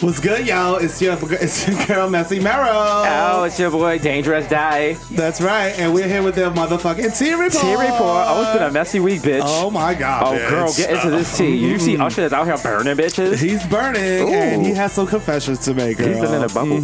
What's good, y'all? It's your girl, Messy Marrow. Oh, it's your boy, Dangerous Die. That's right, and we're here with the motherfucking tea report. Tea report. Oh, it's been a messy week, bitch. Oh, my God, Oh, bitch. girl, get into this tea. You see Usher is out here burning bitches? He's burning, and he has some confessions to make, girl. He's been in a bubble.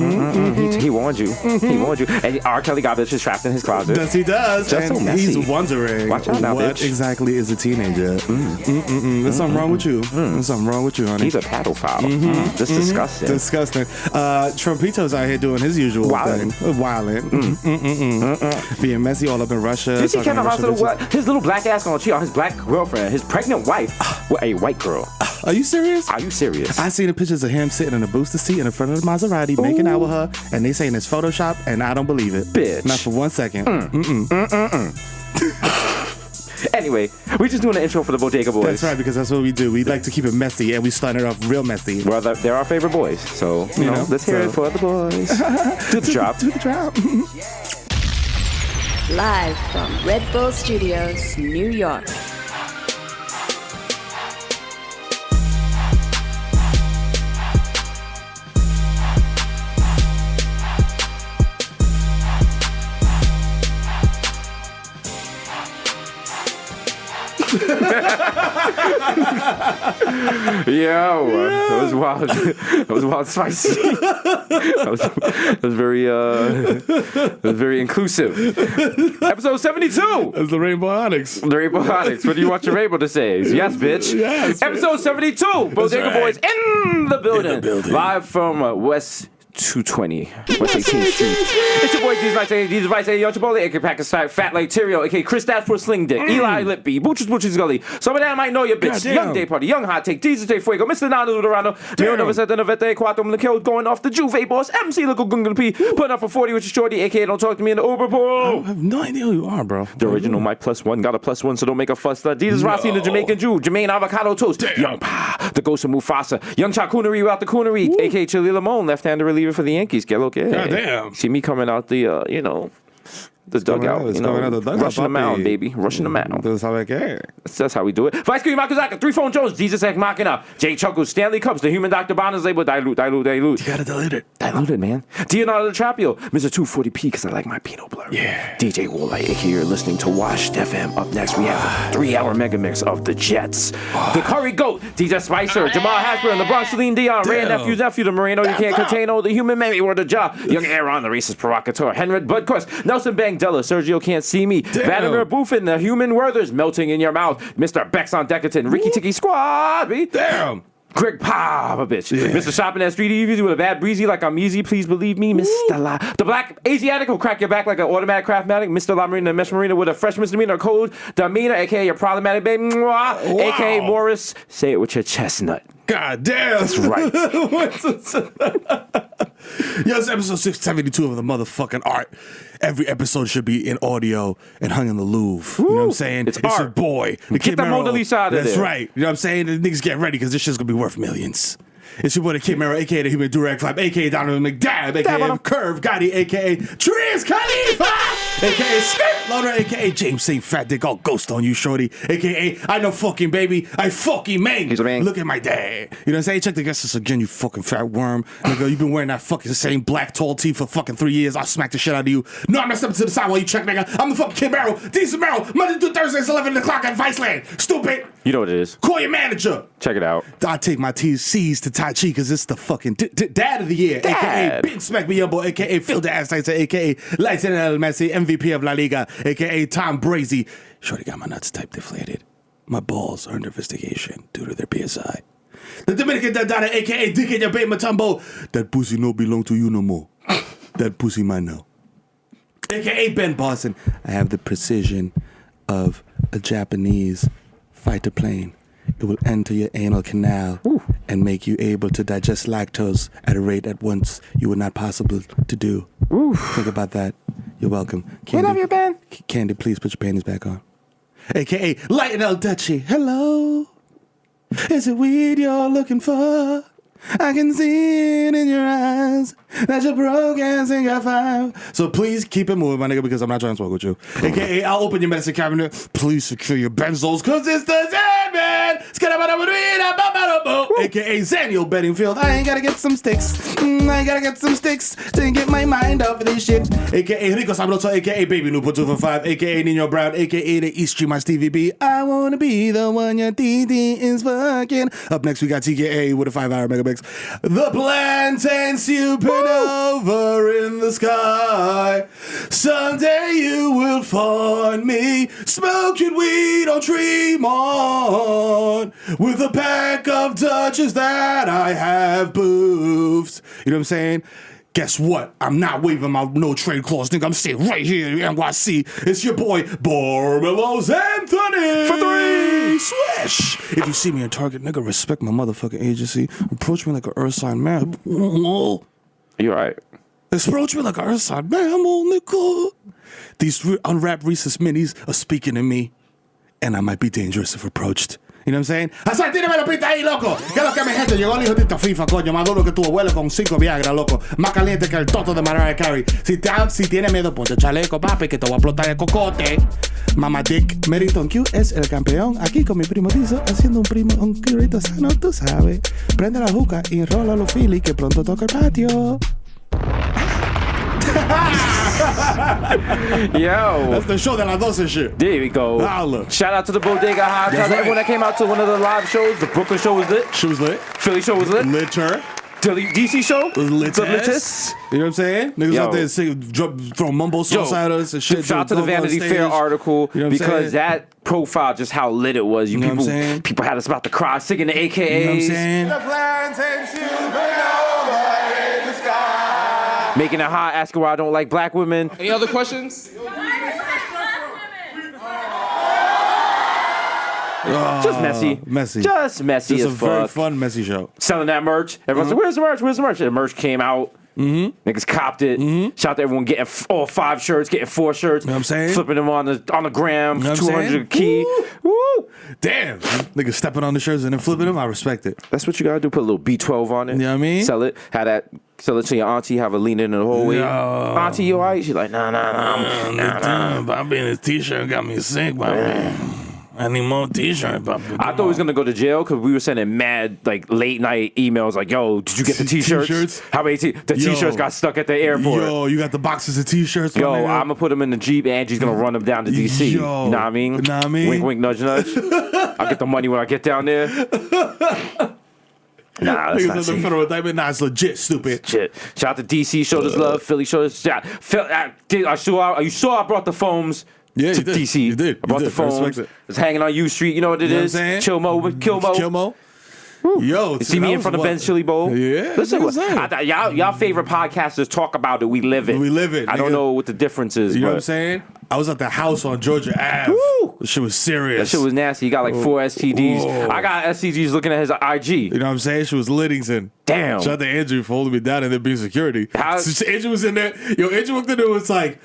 He warned you. He warned you. And R. Kelly got bitches trapped in his closet. Yes, he does. Just and so messy. He's wondering Watch out now, what bitch. exactly is a teenager. There's something wrong with you. There's something wrong with you, honey. He's a pedophile. That's disgusting. Disgusting. Trumpito's out here doing his usual Wildin'. thing. Wildin'. Being messy all up in Russia. Do you see talking Kevin to Russian bitches. His little black ass gonna cheat on his black girlfriend, his pregnant wife, with a white girl. Are you serious? Are you serious? I seen the pictures of him sitting in a booster seat in the front of the Maserati, making out with her, and they saying it's Photoshop, and I don't believe it. Bitch. Not for 1 second. Anyway, we're just doing an intro for the Bodega Boys. That's right, because that's what we do. We like to keep it messy, and we start it off real messy. Well, they're our favorite boys, so you know, let's hear it for the boys. Do the drop. Do the drop. Live from Red Bull Studios, New York. Yo, that was wild. That was wild, spicy. That was very inclusive. Episode 72. It's the Rainbow Onyx. The Rainbow Onyx. What do you want your Rainbow to say? Yes, bitch. Yes. Episode 72. Bodega right. Boys in the building. In the building. Live from West 220. West 18th Street. It's your boy, Jesus Vice, Yo Chipotle, aka Packers Fat Like Terrio, aka Chris Dashford Sling Dick, Eli Lippy, Booch's Gully. Some of that might know your bitch. Goddamn. Young Day Party, Young Hot Take, Jesus J Fuego, Mr. Nando Dorado, Mio Novaceta Novete, Quattro Mlikil, going off the Juve boss, MC Little Gungle P, putting up for 40 with your shorty, aka Don't Talk to Me in the Uber I pool. have no idea who you are, bro. The original Mike +1 got a +1, so don't make a fuss. Jesus Rossi, the Jamaican Jew, Jermaine Avocado Toast, Young Pa, the Ghost of Mufasa, Young Chakunery out the Coonery, aka Chili Lamone, left-handed reliever for the Yankees. Get okay. Goddamn. See me coming out the, the dugout, rushing the mound, baby, rushing the mound. That's how I get. That's how we do it. Vice Queen Makazaka, 3 Phone Jones, Jesus X Machina, Jay Chuckles, Stanley Cups, the Human Dr. Bonner's label, dilute. You gotta dilute it. Diluted, man. Leonardo DiCaprio, Mr. 240p, because I like my Pinot Blur. Yeah. DJ Woolite, aka you're listening to Washed FM. Up next, we have a 3-hour mega mix of the Jets. The Curry Goat, DJ Spicer, Jamal Hasper, the Bronx Celine Dion, Ray Nephew, the Moreno, you can't contain, the Human Mammy, word of Jaw, Young Aaron, the racist provocateur, Henrik Budquist, Nelson Bangdella, Sergio Can't See Me, Vladimir Buffin, the Human Werthers, melting in your mouth, Mr. Bex on Decadent, Ricky Tiki Squad, B. Damn. Greg Popovich, Mr. Shopping at Street Easy with a bad breezy like I'm easy, please believe me, Mr. La. The Black Asiatic will crack your back like an automatic craftmatic, Mr. La Marina, Mesh Marina with a fresh misdemeanor code, Damina, aka your problematic baby, aka Morris, say it with your chestnut. God damn. That's right. Yo, it's episode 672 of the motherfucking art. Every episode should be in audio and hung in the Louvre. You know what I'm saying? It's your art. boy. Get the Mona Lisa out of That's there. right. You know what I'm saying? The niggas get ready because this shit's gonna be worth millions. It's your boy, the Kid Mero, a.k.a. the Human Durag 5, a.k.a. Donovan McDab, a.k.a. Curve Gotti, a.k.a. Triz Khalifa, a.k.a. Skirt Loader, a.k.a. James St. Fat Dick, all ghost on you, shorty, a.k.a. I know fucking baby, I fucking mang. He's a man. Look at my dad. You know what I'm saying? Check the guests again, you fucking fat worm. Nigga, you been wearing that fucking same black tall tee for fucking 3 years. I'll smack the shit out of you. No, I'm not stepping to the side while you check, nigga. I'm the fucking Kid Mero, Decent Mero, Monday through Thursdays, 11 o'clock at Viceland. Stupid. You know what it is. Call your manager. Check it out. I take my T's to Tai Chi because it's the fucking dad of the year, a.k.a. Big Smack Me Up Boy, a.k.a. Phil the Ass Tyson, a.k.a. Lights and El Messi, MVP of La Liga, a.k.a. Tom Brazy. Shorty got my nuts type deflated. My balls are under investigation due to their PSI. The Dominican Dadada, a.k.a. Dick in your Bay Matumbo. That pussy no belong to you no more. That pussy mine now. A.k.a. Ben Boston. I have the precision of a Japanese fighter plane. It will enter your anal canal and make you able to digest lactose at a rate at once you were not possible to do. Think about that. You're welcome. Candy, We love you, Ben. Candy, please put your panties back on. A.K.A. Light and El Dutchy. Hello. Is it weed you're looking for? I can see it in your eyes that you're broke and sing at 5. So please keep it moving, my nigga, because I'm not trying to smoke with you. AKA, I'll open your medicine cabinet. Please secure your benzos, because it's the Zen-Man. AKA Zaniel Bedingfield. I ain't gotta get some sticks. I ain't gotta get some sticks to get my mind off of this shit. AKA Rico Sabroso, AKA Baby Lupo 245, AKA Nino Brown, AKA the East Street, my Stevie B. I wanna be the one your TT is fucking. Up next, we got TKA with a 5-hour mega mix. The plantain supernova in the sky. Someday you will find me smoking weed on Tremont with a pack of Dutchess that I have boofed. You know what I'm saying? Guess what? I'm not waving my no trade clause, nigga. I'm staying right here in NYC. It's your boy, Barmelos Anthony. For 3. Swish. If you see me in Target, nigga, respect my motherfucking agency. Approach me like an earth sign man. You alright? Approach me like an earth sign mammal, nigga. These unwrapped Reese's minis are speaking to me, and I might be dangerous if approached. You know what I'm saying? Así, tírame la pista ahí, loco. ¿Qué es lo que mi gente? Llegó el hijo de FIFA, coño. Más duro que tu abuelo con 5 Viagra, loco. Más caliente que el toto de Mariah Carey. Si tienes miedo, ponte chaleco, papi, que te voy a explotar el cocote. Mama Dick, Meriton Q es el campeón. Aquí con mi primo Tizo, haciendo un currito sano, tú sabes. Prende la juca y enrola los Philly, que pronto toca el patio. Yo. That's the show de las 12 shit. There we go. Holla. Shout out to the Bodega High. Shout out to everyone that came out to one of the live shows. The Brooklyn show was lit. She was lit. Philly show was lit. Litter. DC show was lit. The littest. You know what I'm saying? Niggas out there sing, throw mumbo sauce at us and shit. Shout out to the Vanity Fair article, you know because that profile just how lit it was. You know what I'm saying? People had us about to cry singing the AKAs. You know what I'm saying? The plantain supernova in the sky. Making it hot, asking why I don't like black women. Any other questions? Just messy. Messy. Just messy It's as a fuck. very fun, messy show. Selling that merch. Everyone's like, where's the merch? Where's the merch? And the merch came out. Niggas copped it. Shout out to everyone getting all 5 shirts, getting 4 shirts. You know what I'm saying? Flipping them on the gram. You know what I'm 200 saying? key. Woo! Damn. Niggas stepping on the shirts and then flipping them. I respect it. That's what you gotta do. Put a little B12 on it. You know what I mean? Sell it. Sell it to your auntie. Have her lean in the hallway. Yo. Auntie, you alright? She's like, nah. Bobby in his t-shirt got me sick, Bobby. I need more t-shirt, Bobby. I thought he was gonna go to jail because we were sending mad like late night emails like, "Yo, did you get the t-shirts? T-shirts? How many the t-shirts got stuck at the airport? Yo, you got the boxes of t-shirts? Yo, my nigga? I'm gonna put them in the Jeep. Angie's gonna run them down to DC. Yo. You know what I mean? Know what I mean? Wink, wink, nudge, nudge. I'll get the money when I get down there. Nah, that's Niggas not on the safe. federal indictment. Nah, it's legit, stupid. Shit. Shout out to DC, showed us love. Philly showed us. You saw I brought the foams Yeah, to you did. DC. You did. I brought You the did. I foams. respect it. It's hanging on U Street. You know what it You know what I'm is? saying? Chill Mo with Kill Mo. Kill Mo. Yo, See me in front of Ben's Chili Bowl. Yeah, Listen, that's what I'm saying. y'all favorite podcasters talk about it. We live it. We live it, I don't nigga. know what the difference is. You know but what I'm saying? I was at the house on Georgia Ave. Woo! That shit was serious. That shit was nasty. He got like 4 STDs. Whoa. I got STDs looking at his IG. You know what I'm saying? She was Liddington. Damn. Shout out to Andrew for holding me down and then being security. How- So Andrew was in there. Yo, Andrew walked in there and was like,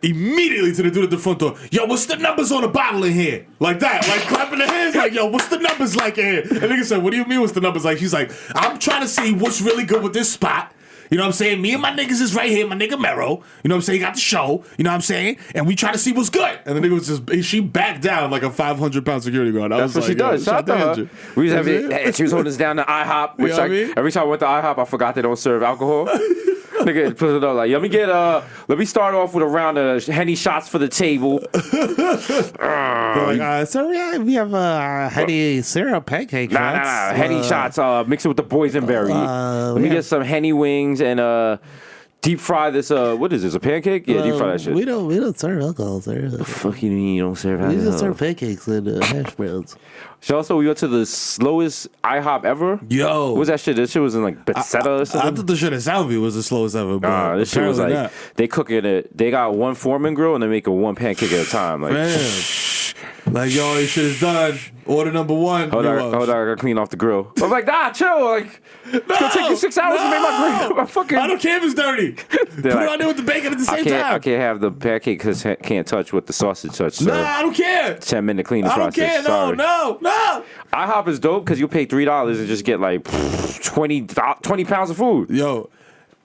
immediately to the dude at the front door, yo, what's the numbers on the bottle in here? Like that, like clapping their hands, like, yo, what's the numbers like in here? And nigga said, what do you mean what's the numbers like? He's like, I'm trying to see what's really good with this spot. You know what I'm saying? Me and my niggas is right here, my nigga Mero. You know what I'm saying? He got the show. You know what I'm saying? And we try to see what's good. And the nigga was just, she backed down like a 500-pound security guard. That's what she does. Shout out to her. We was having, she was holding us down to IHOP, which You know what I mean? every time I went to IHOP, I forgot they don't serve alcohol. Nigga put it up like, let me start off with a round of Henny shots for the table. Sir, we have Henny syrup pancake Nah. Henny shots, mix it with the boysenberry. Let me get some Henny wings and deep fry this. What is this? A pancake? Yeah, deep fry that shit. We don't serve alcohol, sir. Fuck you mean you don't serve We alcohol? just serve pancakes and hash browns. So also, we went to the slowest IHOP ever. Yo. What was that shit? This shit was in like Bethesda or I something. thought the shit at Soundview was the slowest ever. But Nah, this shit was like apparently they cooking it. They got one Foreman grill and they make it one pancake at a time. Like, Man. Like, yo, this shit is done. Order number 1. hold on, I gotta clean off the grill. I'm like, nah, chill. Like, it's gonna take you 6 hours to make my grill. My fucking. I don't care if it's dirty. Put it on there with the bacon at the same I time. can't have the pancake because I can't touch what the sausage touch. So Nah, I don't care. 10-minute cleaning I don't process. care. Sorry. No. IHOP is dope because you pay $3 and just get like 20 pounds of food. Yo,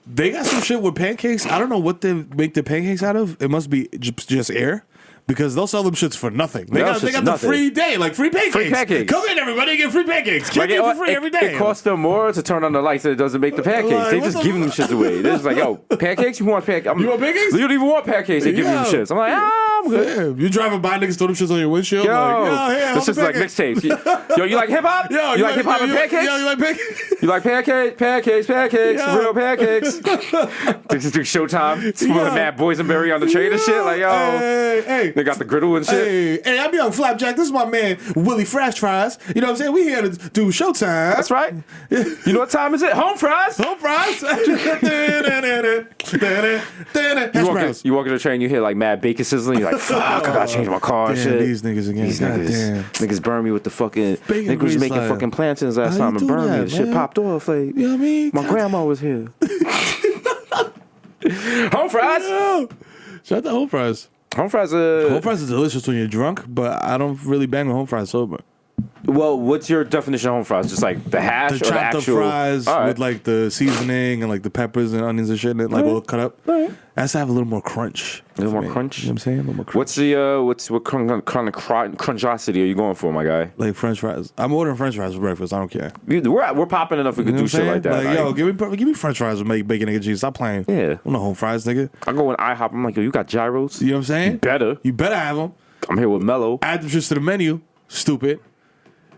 they got some shit with pancakes. I don't know what they make the pancakes out of. It must be just air. Because they'll sell them shits for nothing. They got the nothing. free day, like free pancakes. Free pancakes. Come in, everybody, get free pancakes. Get it for free every day. It costs them more to turn on the lights than it doesn't make the pancakes. Like, They just giving them shits away. They're just like, yo, pancakes? You want pancakes? You want pancakes? You don't even want pancakes. They give you them shits. I'm like, I'm good. Yeah, you driving by, niggas throw them shits on your windshield. Yo, like, yo, this is like mixtapes. Yo, you like hip hop? Yo, you like hip hop and pancakes? Yo, you like pancakes? You like pancakes, Yo. real pancakes. This is Showtime. Smoking mad boysenberry on the train and shit. Like, yo, hey, they got the griddle and shit. hey, I'm Young Flapjack. This is my man Willie Fresh Fries. You know what I'm saying? We here to do Showtime. That's right. You know what time is it? Home fries. Home fries. You walk in the train, you hear like mad bacon sizzling. You're like, fuck, I gotta change my car and Damn, shit. these niggas again. These God niggas, damn. niggas burned me with the fucking. Bacon Niggas was grease making like- fucking plantains last How time you and do burned me. that, The shit man? popped off. Like, You know what I mean? my grandma was here. Home fries. Yo, shout out to home fries. Home fries. Home fries is delicious when you're drunk, but I don't really bang with home fries sober. Well, what's your definition of home fries? Just like the hash The or the chopped up actual fries All right. with like the seasoning and like the peppers and onions and shit, and it, like all cut up. All right. It has to have a little more crunch. A little for more me. crunch? You know what I'm saying? A little more crunch. What's the what kind of crunchosity are you going for, my guy? Like French fries. I'm ordering French fries for breakfast. I don't care. We're popping enough. We You could know do what shit I'm like that. saying? Like, Like, yo, give me French fries with bacon, egg, and cheese. Stop playing. Yeah. I'm no home fries, nigga. I go in IHOP. I'm like, yo, you got gyros? You know what I'm saying? Better. You better have them. I'm here with Mello. Add them shits to the menu. Stupid.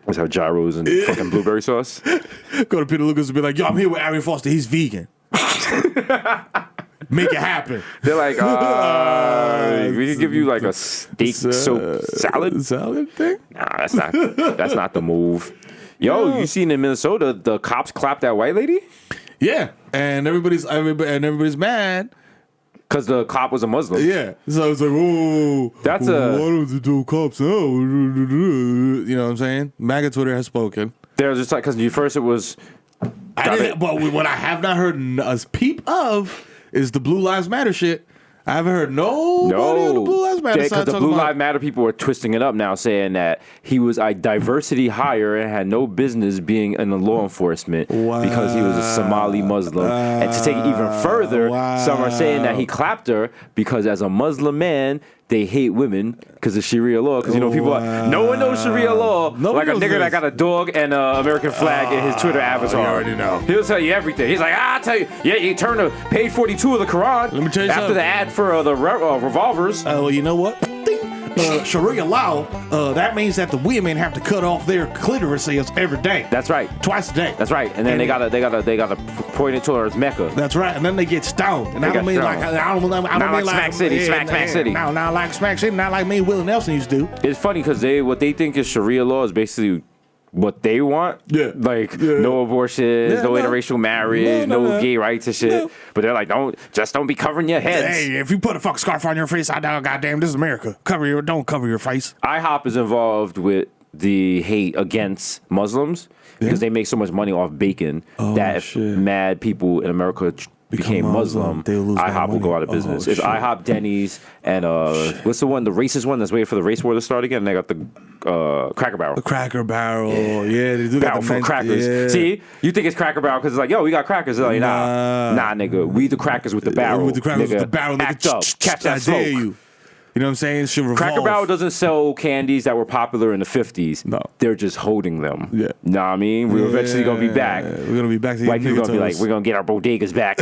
Let's have gyros and fucking blueberry sauce. Go to Peter Lucas and be like, yo, I'm here with Arian Foster. He's vegan. Make it happen. They're like, we can give you like a steak soap salad. Salad thing? Nah, that's not the move. Yo, you seen in Minnesota the cops clapped that white lady Yeah. And everybody's mad. because the cop was a Muslim. Yeah. So it's like, oh, That's why a- don't they do cops now? You know what I'm saying? MAGA Twitter has spoken. They're just like, because first it was But what I have not heard a peep of is the Blue Lives Matter shit. I haven't heard nobody on the Blue Lives Matter because side the talking Blue about. Lives Matter people are twisting it up now, saying that he was a diversity hire and had no business being in the law enforcement because he was a Somali Muslim. And to take it even further, some are saying that he clapped her because as a Muslim man, they hate women because of Sharia law. Because, you know, people no one knows Sharia law Nobody like a knows nigga that this. got a dog and an American flag in his Twitter avatar. you already know. He'll tell you everything. He's like, I'll tell you. Yeah, you turn to page 42 of the Quran. Let me tell you after something. the ad for the revolvers. Well, you know what? Sharia law, that means that the women have to cut off their clitorises every day. That's right. Twice a day. That's right. And then they gotta point it towards Mecca. That's right, and then they get stoned. And I They don't got mean like stoned. I don't Not mean like Smack City, Smack City. No, not like Smack City, not like me and Willie Nelson used to do. It's funny because what they think is Sharia law is basically what they want. Yeah. Like Yeah. no abortions, Yeah, no no. interracial marriage, no gay rights and shit. No. But they're like, don't be covering your heads. Hey, if you put a fucking scarf on your face, I know, goddamn, this is America. Don't cover your face. IHOP is involved with the hate against Muslims because they make so much money off bacon that if shit. mad people in America became Muslim, they'll lose that IHOP will go money. out of business. Oh, It's shit. IHOP, Denny's, and what's the one, the racist one that's waiting for the race war to start again? They got the Cracker Barrel. Cracker Barrel, yeah, they do Barrel got full of crackers. Yeah. See, you think it's Cracker Barrel because it's like, yo, we got crackers. They're like, Nah. nah, nigga, we the crackers with the barrel. with the crackers, nigga. with the barrel, nigga. Act up, catch that I smoke. dare you. You know what I'm saying? It should revolve. Cracker Barrel doesn't sell candies that were popular in the 50s. No. They're just holding them. Yeah. Know what I mean? We're eventually going to be back. We're gonna be back to White your people going to be like, toes. we're going to get our bodegas back.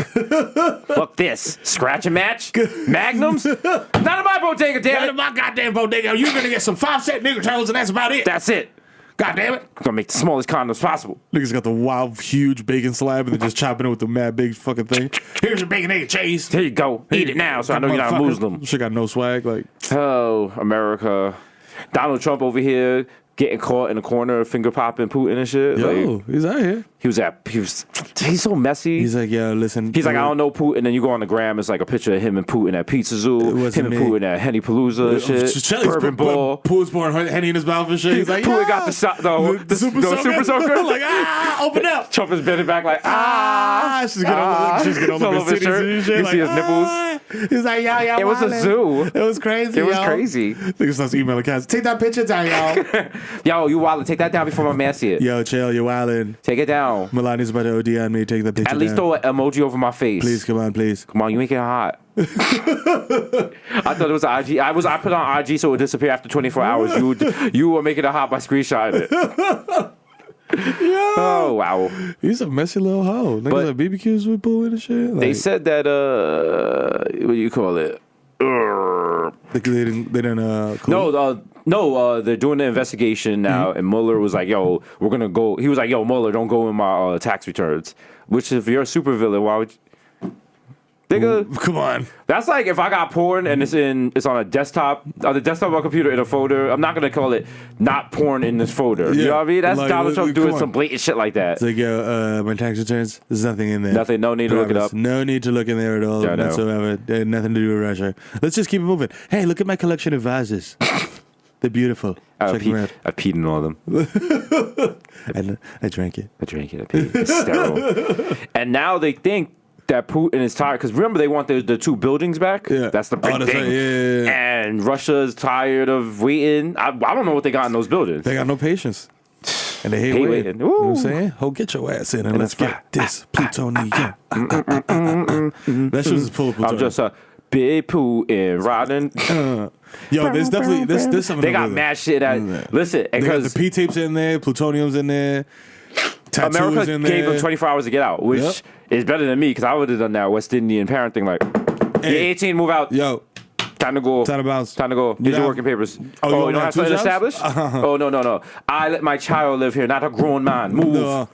Fuck this. Scratch and match? Magnums? Not in my bodega, damn Out it. of my goddamn bodega, you're gonna get some 5-cent nigger toes, and that's about it. That's it. God damn it. I'm going to make the smallest condoms possible. Niggas got the wild, huge bacon slab, and they're just chopping it with the mad big fucking thing. Here's your bacon, egg, and cheese. Here you go. Eat it now so I know you're not a Muslim. Shit got no swag. Like, Oh, America. Donald Trump over here getting caught in a corner, finger popping Putin and shit. yo, Like, he's out here. he's so messy. He's like, yeah, listen. He's like, I don't know Putin, and then you go on the gram, it's like a picture of him and Putin at Pizza Zoo, It wasn't him and me. Putin at Henny Palooza and shit, Bourbon Ball. Putin's pouring Henny in his mouth and shit. He's like, Putin yeah. got the shot, the super soaker. Like, open up. Trump is bending back like, She's getting all It's all over over his his titties shirt. and shit. You like, see his nipples. He's like, yeah. It was a zoo. It was crazy. It was yo. crazy. Niggas starts emailing cats. Take that picture down, y'all. Yo, you wild. Take that down before my man see it. Yo, chill, you're wildin'. Take it down. Melania's about to OD on me. Take that picture At least down. throw an emoji over my face. Please, come on, please. Come on, you make it hot. I thought it was IG. I put on IG so it would disappear after 24 hours. You were making it hot by screenshotting it. Oh wow. He's a messy little hoe. Niggas But- like BBQs with boo and shit. Like, They said that what do you call it? they didn't No, they're doing the investigation now, and Mueller was like, "Yo, we're gonna go." He was like, "Yo, Mueller, don't go in my tax returns." Which, if you're a supervillain, why would? Nigga, Come on. that's like if I got porn and it's on a desktop, on the desktop of my computer in a folder. I'm not gonna call it not porn in this folder. You Yeah, know what I mean? That's like, Donald Trump come doing on. some blatant shit like that. It's like, yo, my tax returns, there's nothing in there. Nothing, no need to look it Promise. up. No need to look in there at all Yeah, I know. whatsoever. Nothing to do with Russia. Let's just keep it moving. Hey, look at my collection of vases. They're beautiful. Check them out. I peed in all of them. I drank it. I drank it. I peed. It's sterile. And now they think that Putin is tired because remember they want the two buildings back. Yeah. That's the big Oh, that's thing. right. Yeah. And Russia is tired of waiting. I don't know what they got in those buildings. They got no patience. And they hate Hate waiting. waiting. You know what I'm Ooh. saying? Oh, get your ass in and And let's it's get this plutonium. That shit was full of plutonium. I'm just a big Putin riding. Yo, there's definitely there's something. They got over there. mad shit at. Listen, They got the because P tapes in there, plutonium's in there, tattoos America in there. gave them 24 hours to get out, which Yep. is better than me because I would have done that West Indian parent thing. Like, Hey. you're 18, move out. Yo, Time to go. time to bounce. Time to go. Here's your have- working papers. Oh, you you don't don't have have two something jobs? established? Oh, no. I let my child live here, not a grown man. Move. No.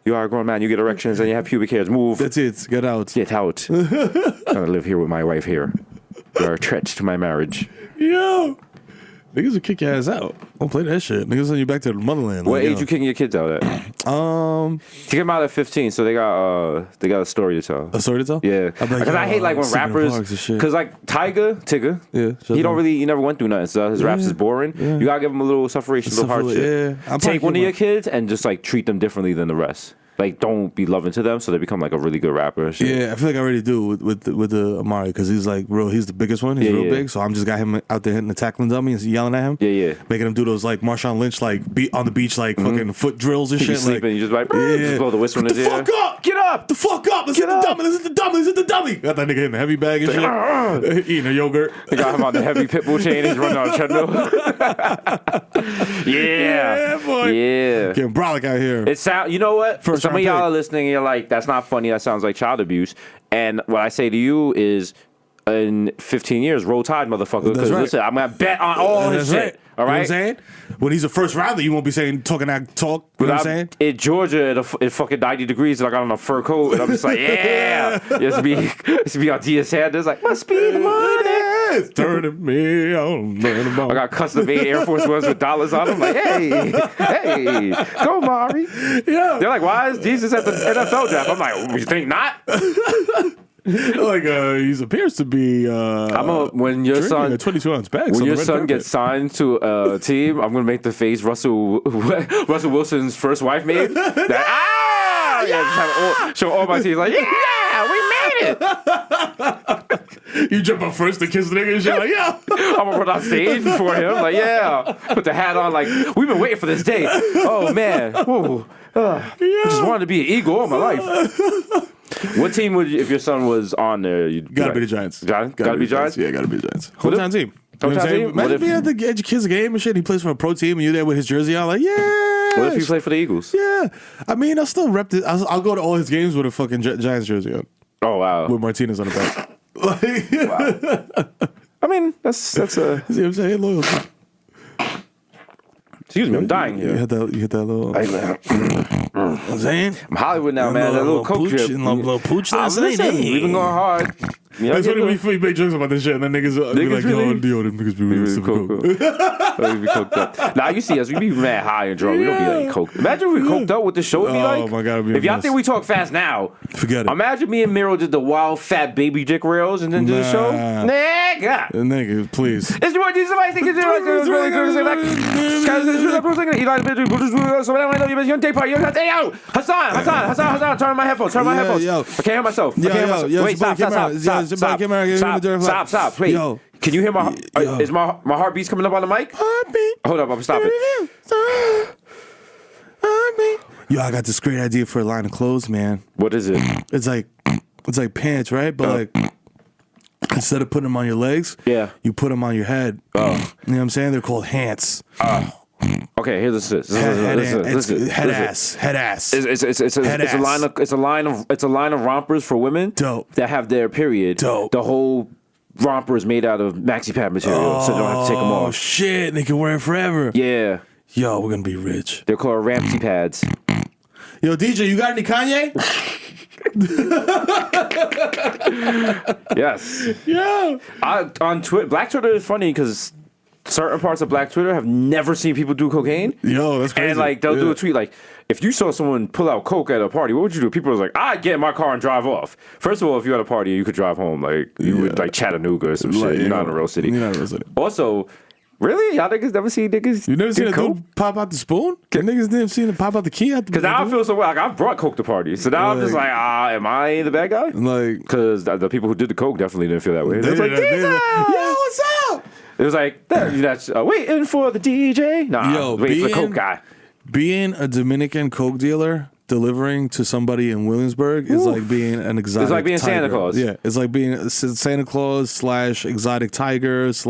You are a grown man. You get erections and you have pubic hairs. Move. That's it. Get out. Get out. I live here with my wife here. You are a threat to my marriage. Yo. Niggas will kick your ass out. Don't play that shit. Niggas send you back to the motherland. What Like, age yo. you kicking your kids out at? You kick them out at 15, so they got a story to tell. A story to tell? Yeah, I'm like, because I yo, hate like when sitting in rappers, parks and shit. because like Tigger, Yeah, shut he up. he never went through nothing, so his raps Yeah, is boring. yeah. You gotta give him a little sufferation, a little Suffer- hardship. yeah. I'm Take probably one of your about- kids and just like treat them differently than the rest. Like don't be loving to them, so they become like a really good rapper. And shit. Yeah, I feel like I already do with the Amari because he's like he's the biggest one. He's Yeah, real yeah. big, so I'm just got him out there hitting the tackling dummy and yelling at him. Yeah. Making him do those like Marshawn Lynch like beat on the beach like fucking foot drills and You shit. sleep and you just like just blow the whistle in Get his the ear. fuck up! Get up! The fuck up! Let's Get hit the up! dummy! Let's hit the dummy! Let's hit the dummy! Got that nigga hitting the heavy bag and shit. Eating a yogurt. They got him on the heavy pit bull chain. He's running on a treadmill. Yeah, boy. Yeah. Getting brolic out here. It sound. You know what? First Some of round y'all pick. are listening. And you're like, that's not funny. That sounds like child abuse. And what I say to you is, in 15 years, roll tide, motherfucker. That's Because right. listen, I'm gonna bet on all his That's shit. right. All You know what right. I'm saying? When he's a first rounder, you won't be talking that talk. You know what I'm saying? In Georgia, it's fucking 90 degrees, and I got on a fur coat, and I'm just like, yeah. Just be on Dia Sanders, like, must be the money. Yes, turning me on. I got custom made Air Force Ones with dollars on them. Like, hey, go, Mari. Yeah. They're like, why is Jesus at the NFL draft? I'm like, you think not? Like he appears to be. When your drinking son a 22-ounce bag. When your son gets signed to a team, I'm gonna make the face Russell Wilson's first wife made. Show all my teams like, yeah, we made it. You jump up first to kiss the nigga and shit like, yeah. I'm gonna run on stage before him, like, yeah. Put the hat on, like, we've been waiting for this day. Oh man, whoa. I just wanted to be an Eagle all my life. What team would you, if your son was on there? You'd Gotta be the Giants. Gotta be Giants. Yeah, gotta be the Giants. Hometown team. You know what I'm Hometown saying? team? What Imagine if- being at the edge of kids game and shit. He plays for a pro team and you're there with his jersey on, like, yeah. What if you play for the Eagles? Yeah. I mean, I'll still rep this. I'll go to all his games with a fucking Giants jersey on. Oh wow. With Martinez on the back. Like, I mean, that's a. see what I'm saying? Loyalty. Excuse me, I'm dying You here. hit that little. You know what I'm saying? I'm Hollywood now, man. That little coke drip. Little pooch last night. Listen, we've been going hard. You know, That's funny we make jokes about this shit and then niggas be Niggas like, really- yo, them niggas be really really super cool. we be coked up. Now you see us, we be mad high and drunk. We don't be like coked. Imagine if we coked up what the show would be Oh, like. my God, it'd be a if y'all mess. think we talk fast now, Forget it. imagine me and Miro did the wild fat baby dick rails and then do the show. Nah. Nigga. Nigga, please. It's your boy Jesus. Somebody think it's Hassan, turn on my headphones. Turn on my Yo, headphones. yo. I can't hear myself. I Yo, can't hear yo, myself. yo, Wait, it's your boy stop. Kim Mara. Yo, it's your boy Kim Mara. Give me the dirty flag. Stop. Wait. Yo. Can you hear my? Is my heartbeats coming up on the mic? Heartbeat. Hold up, I'm stop it. Heartbeat. Yo, I got this great idea for a line of clothes, man. What is it? It's like pants, right? But like instead of putting them on your legs, Yeah. you put them on your head. You know what I'm saying? They're called hants. Okay, here's this. Head Listen. ass. It's a line of rompers for women. Dope. That have their period. Dope. The whole romper is made out of maxi pad material, so they don't have to take them Oh off. shit! And they can wear it forever. Yeah, Yo, we're gonna be rich. they're called Ramsey pads. Yo, DJ, you got any Kanye? Yes. Yeah. On Twitter, Black Twitter is funny because certain parts of Black Twitter have never seen people do cocaine. Yo, that's crazy. And like they'll do Yeah. a tweet like, if you saw someone pull out coke at a party, what would you do? People was like, I'd get in my car and drive off. First of all, if you're at a party, you could drive home. Like you would like Chattanooga or some Like, shit. You're not in a real city. You're not in a real city. Also, really, y'all niggas never seen niggas? You never seen a coke? dude pop out the spoon? Can niggas never seen him pop out the key out the Because now I feel so well. Like I've brought coke to parties, so now I'm just like, am I the bad guy? like Because the people who did the coke definitely didn't feel that way. They was like, yo, DJ! what's up? It was like, that's waiting for the DJ. Nah, Yo, waiting for the being- coke guy. Being a Dominican coke dealer delivering to somebody in Williamsburg is like being an exotic. It's like being tiger. Santa Claus. Yeah, it's like being a Santa Claus / exotic tiger /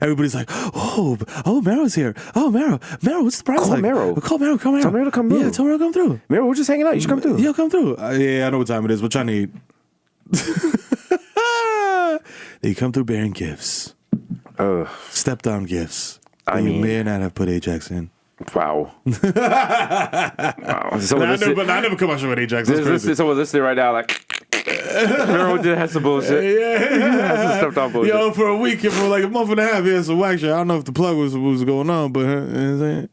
everybody's like, oh, Mero's here. Oh, Mero, what's the price? Call like? Mero. Call Mero. Tell Mero to come through. Yeah, tell Mero to come through. Mira, we're just hanging out. You should come through. Yeah, come through. Yeah, I know what time it is. What y'all need? They come through bearing gifts. Step down gifts. I You mean- may not have put Ajax in. Wow. Wow. Someone I never come out with Ajax. That's crazy. someone listening right now, like, Miro did have some bullshit. Has some stepped on bullshit. Yo, for a week, for like a month and a half, yeah, so actually, I don't know if the plug was going on, but you know what I'm saying?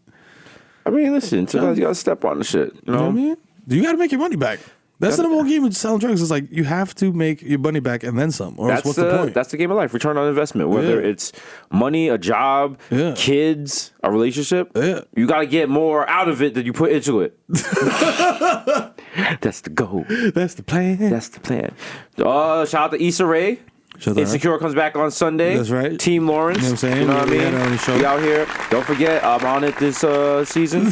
I mean, listen, sometimes you gotta step on the shit. You You know know? what I mean? You got to make your money back. That's the whole game with selling drugs. It's like you have to make your money back and then some. Or else what's the point? That's the game of life. Return on investment. Whether Yeah. it's money, a job, Yeah. kids, a relationship, Yeah. you got to get more out of it than you put into it. That's the goal. That's the plan. That's the plan. Shout out to Issa Rae. Shout out. Insecure comes back on Sunday. That's right. Team Lawrence. You know what I'm saying? You know what I We mean? had her on the show. We out here. Don't forget, I'm on it this season.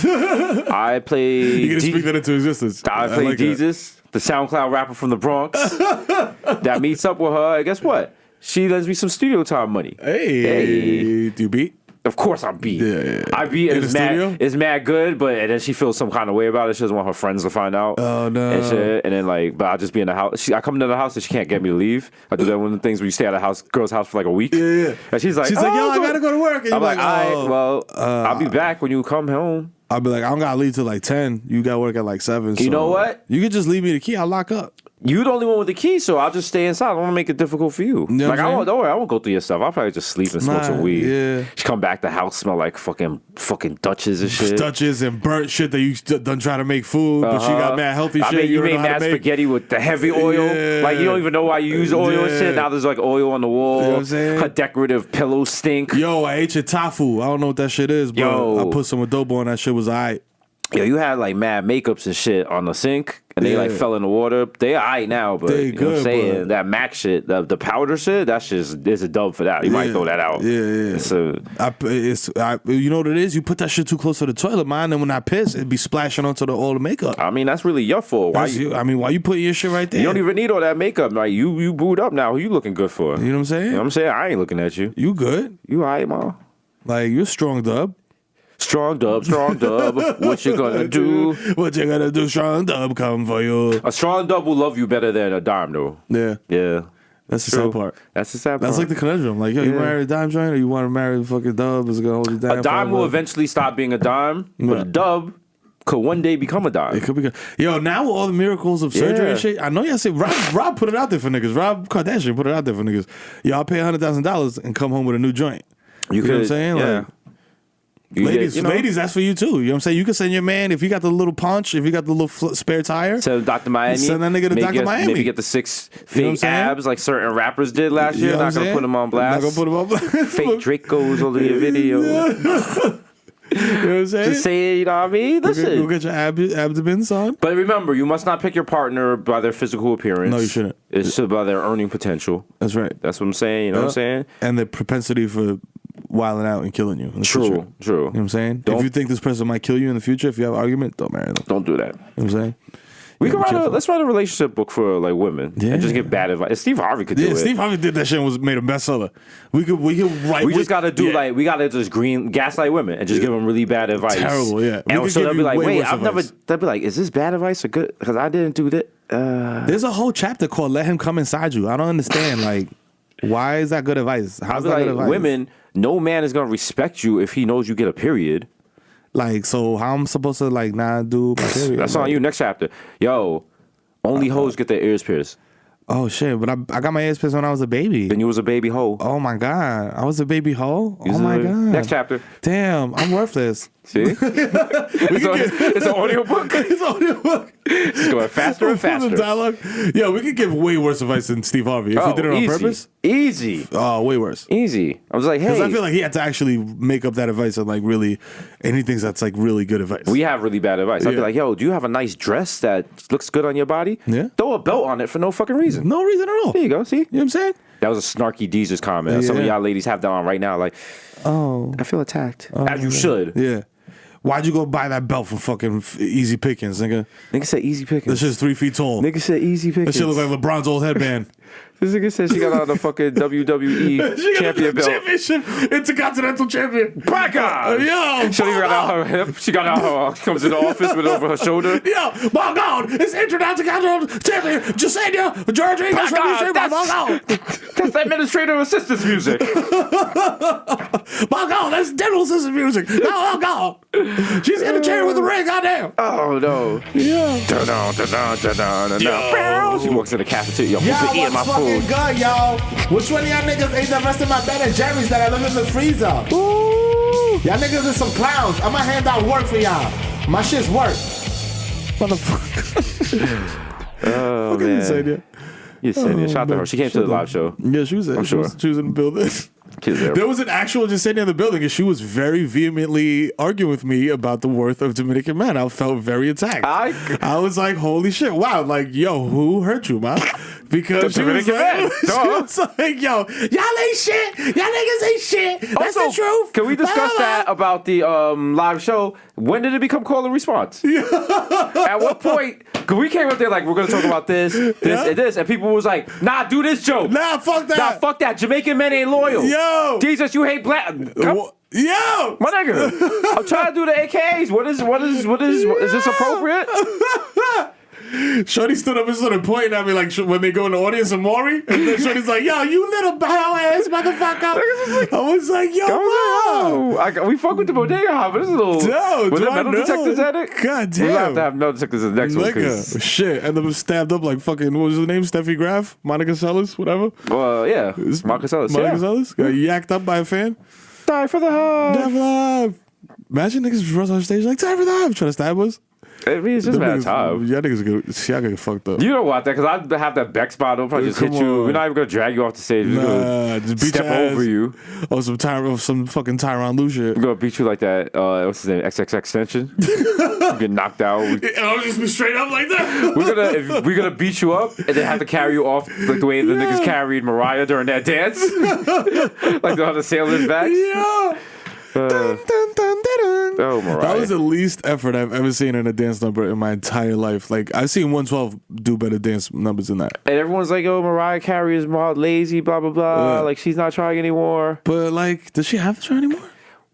I play. You can speak that into existence. I play like that. Jesus, the SoundCloud rapper from the Bronx. That meets up with her. And guess what? She lends me some studio time money. Hey. Do you beat? Of course I beat. Yeah. I beat In and the studio? it's mad good, but and then she feels some kind of way about it. She doesn't want her friends to find out. Oh, no. And shit. And then like, but I'll just be in the house. I come into the house and she can't get me to leave. I do that one of the things where you stay at a girl's house for like a week. Yeah. And she's like, Yo, I gotta go to work. And I'm you're like, all right, oh. well, I'll be back when you come home. I'll be like, I don't gotta leave till like 10. You gotta work at like 7. You know what? You can just leave me the key. I'll lock up. You the only one with the key, so I'll just stay inside. I don't want to make it difficult for you. know what I'm saying? Don't worry, I won't go through your stuff. I'll probably just sleep and smoke some Nah, weed. yeah. She come back, the house smell like fucking Dutches and shit. Dutches and burnt shit that you done try to make food, but she got mad healthy I shit. mean, you don't made know how to mad make. spaghetti with the heavy oil. Yeah. Like, you don't even know why you use oil and Yeah. shit. Now there's like oil on the wall. You know what I'm saying? Her decorative pillows stink. Yo, I ate your tofu. I don't know what that shit is, but Yo. I put some adobo on that shit. Was alright. Yo, you had like mad makeups and shit on the sink, and they like Yeah. fell in the water. They alright now, but They you know what I'm good, saying? but- That Mac shit, the powder shit, that's just, there's a dub for that. You might Yeah. throw that out. Yeah. So, You know what it is? You put that shit too close to the toilet, man. And when I piss, it'd be splashing onto all the makeup. I mean, that's really your fault. Why Why why you putting your shit right there? You don't even need all that makeup. Like, you booed up now. Who you looking good for? You know what I'm saying? You know what I'm saying? I ain't looking at you. You good? You alright, ma? Like you're strong, dub. Strong dub, strong dub. What you gonna do? What you gonna do? Strong dub come for you. A strong dub will love you better than a dime, though. Yeah, Yeah. that's the True. sad part. That's the sad part. That's like the conundrum. Like, yo, you Yeah. marry a dime joint or you want to marry the fucking dub? Is it gonna hold you down? A dime will forever? eventually stop being a dime, but Yeah. a dub could one day become a dime. It could be good. Yo, now with all the miracles of surgery Yeah. and shit, I know y'all say Rob put it out there for niggas. Rob Kardashian put it out there for niggas. Y'all pay $100,000 and come home with a new joint. You know what I'm saying? Yeah. Like, You ladies, get, you know, ladies, that's for you too. You know what I'm saying? You can send your man if you got the little punch, if you got the little spare tire. Send Dr. Miami. Send that nigga to Maybe Dr. get- Miami. Maybe get the 6 You know what fake I'm saying? abs like certain rappers did last You year. know what Not I'm gonna put saying? them on blast. Not gonna put them on blast. Fake Dracos over your video. know what I'm saying? Just say, you know what I mean? Go Listen. get your abdomens on. But remember, you must not pick your partner by their physical appearance. No, you shouldn't. It's by their earning potential. That's right. That's what I'm saying. You know what I'm saying? And the propensity for wilding out and killing you. In the True, future. true. You know what I'm saying? Don't- If you think this person might kill you in the future, if you have an argument, don't marry them. Don't do that. You know what I'm saying? We Yeah, can be write careful. let's write a relationship book for like women and just Yeah. give bad advice. Steve Harvey could do Yeah, it. Steve Harvey did that shit and made a bestseller. We could write. We just gotta do yeah. we gotta just gaslight women and just give them really bad advice. Terrible, yeah. We And could so give they'll be you like, way wait, worse I've never. advice. They'll be like, is this bad advice or good? Because I didn't do that. There's a whole chapter called "Let Him Come Inside You." I don't understand. Like, why is that good advice? I'll How's be that like, good advice? women, no man is gonna respect you if he knows you get a period. Like, so how I'm supposed to like not do my period? That's on you. Next chapter, yo. Only hoes get their ears pierced. Oh shit! But I got my ears pierced when I was a baby. Then you was a baby hoe. Oh my god! I was a baby hoe. You Oh was my a- god! Next chapter. Damn, I'm worthless. See? it's an audio book. It's audio book. It's going faster and The faster. dialogue. Yeah, we could give way worse advice than Steve Harvey if we did it on easy. purpose. Easy. Oh, way worse. Easy. I was like, Because hey, I feel like he had to actually make up that advice and like really, and he thinks that's like really good advice. we have really bad advice. I'd be Yeah. like, yo, do you have a nice dress that looks good on your body? Yeah. Throw a belt on it for no fucking reason. No reason at all. There you go. See? You know what I'm saying? That was a snarky Jesus comment. Some of Yeah. y'all ladies have that on right now. Like, Oh. I feel attacked. As you should. Yeah. Why'd you go buy that belt from fucking Easy Pickings, nigga? Nigga said easy That pickings. shit's 3 feet tall. Nigga said easy That pickings. shit look like LeBron's old headband. This nigga said she got on the fucking WWE champion belt. Championship, Intercontinental champion. Back on! Yo, She got out her hip. She got out her, comes in the office with it over her shoulder. Yo, my God, it's Intercontinental champion Jasenia Rodriguez My from God, East Street. My God. That's administrative assistance music. My God, that's dental assistant music. Oh, God. She's in the chair with the ring, goddamn. Oh no. Yeah. Dun-dun, dun-dun, dun-dun, dun-dun. She walks in the cafeteria. Yo, who's been eating my food? good, y'all? Which one of y'all niggas ate the rest of my Ben and Jerry's that I left in the freezer? Y'all niggas is some clowns. I'ma hand out work for y'all. My shit's work. Oh Fucking insane, man. yeah. You said it. Shout out to her. man. She came to the live show. Yeah, she was there. I'm sure. She was in the building. Kids there. There was an actual Jasenia in the building, and she was very vehemently arguing with me about the worth of Dominican men. I felt very attacked. I was like, holy shit, wow. Like, yo, who hurt you, man? Because she was, Dominican men. like, she Duh. was like, yo, y'all ain't shit. Y'all niggas ain't shit. That's Also, the truth. Can we discuss Blah, that blah, about the live show? When did it become call and response? At what point? Because we came up there like, we're going to talk about this, and this. And people was like, nah, do this joke. Nah, fuck that. Nah, fuck that. Jamaican men ain't loyal. Yo. Jesus, you hate black. Come- Yo. My nigga, I'm trying to do the AKAs. Is this appropriate? Shorty stood up and started pointing at me like when they go in the audience in Maury. And then Shorty's like, yo, you little bow ass motherfucker. I was like, yo, wow. We fuck with the bodega hop, but it's a little. No, was do it I metal know? detectors at it? God We'll have damn. to have metal detectors in the next one. 'Cause- Nigga, shit. And then was stabbed up like fucking, what was his name? Steffi Graf? Monica Seles? Whatever. Well, yeah. Marcus Ellis. Monica Yeah. Seles? Got yacked up by a fan. Die for the hub. Die for the hive. Imagine niggas just run on stage like, die for the hive. Trying to stab us. I mean, it's just a Them bad niggas- time. Y'all niggas y'all get fucked up. You don't want that because I have that Beck spot. I'll probably just Come hit you. on. We're not even gonna drag you off the stage. We're Nah, gonna just beat step your ass. over you. Oh, some fucking Tyron Lue shit. We're gonna beat you like that. What's his name? XXX extension. You get knocked out. And I'll just be straight up like that. We're gonna beat you up and then have to carry you off like the way the niggas carried Mariah during that dance, like on the sailor's backs. Yeah. Dun, dun, dun, dun, dun. Oh, Mariah. That was the least effort I've ever seen in a dance number in my entire life. Like, I've seen 112 do better dance numbers than that. And everyone's like, "Oh, Mariah Carey is more lazy, blah blah blah. Yeah. Like she's not trying anymore." But, like, does she have to try anymore?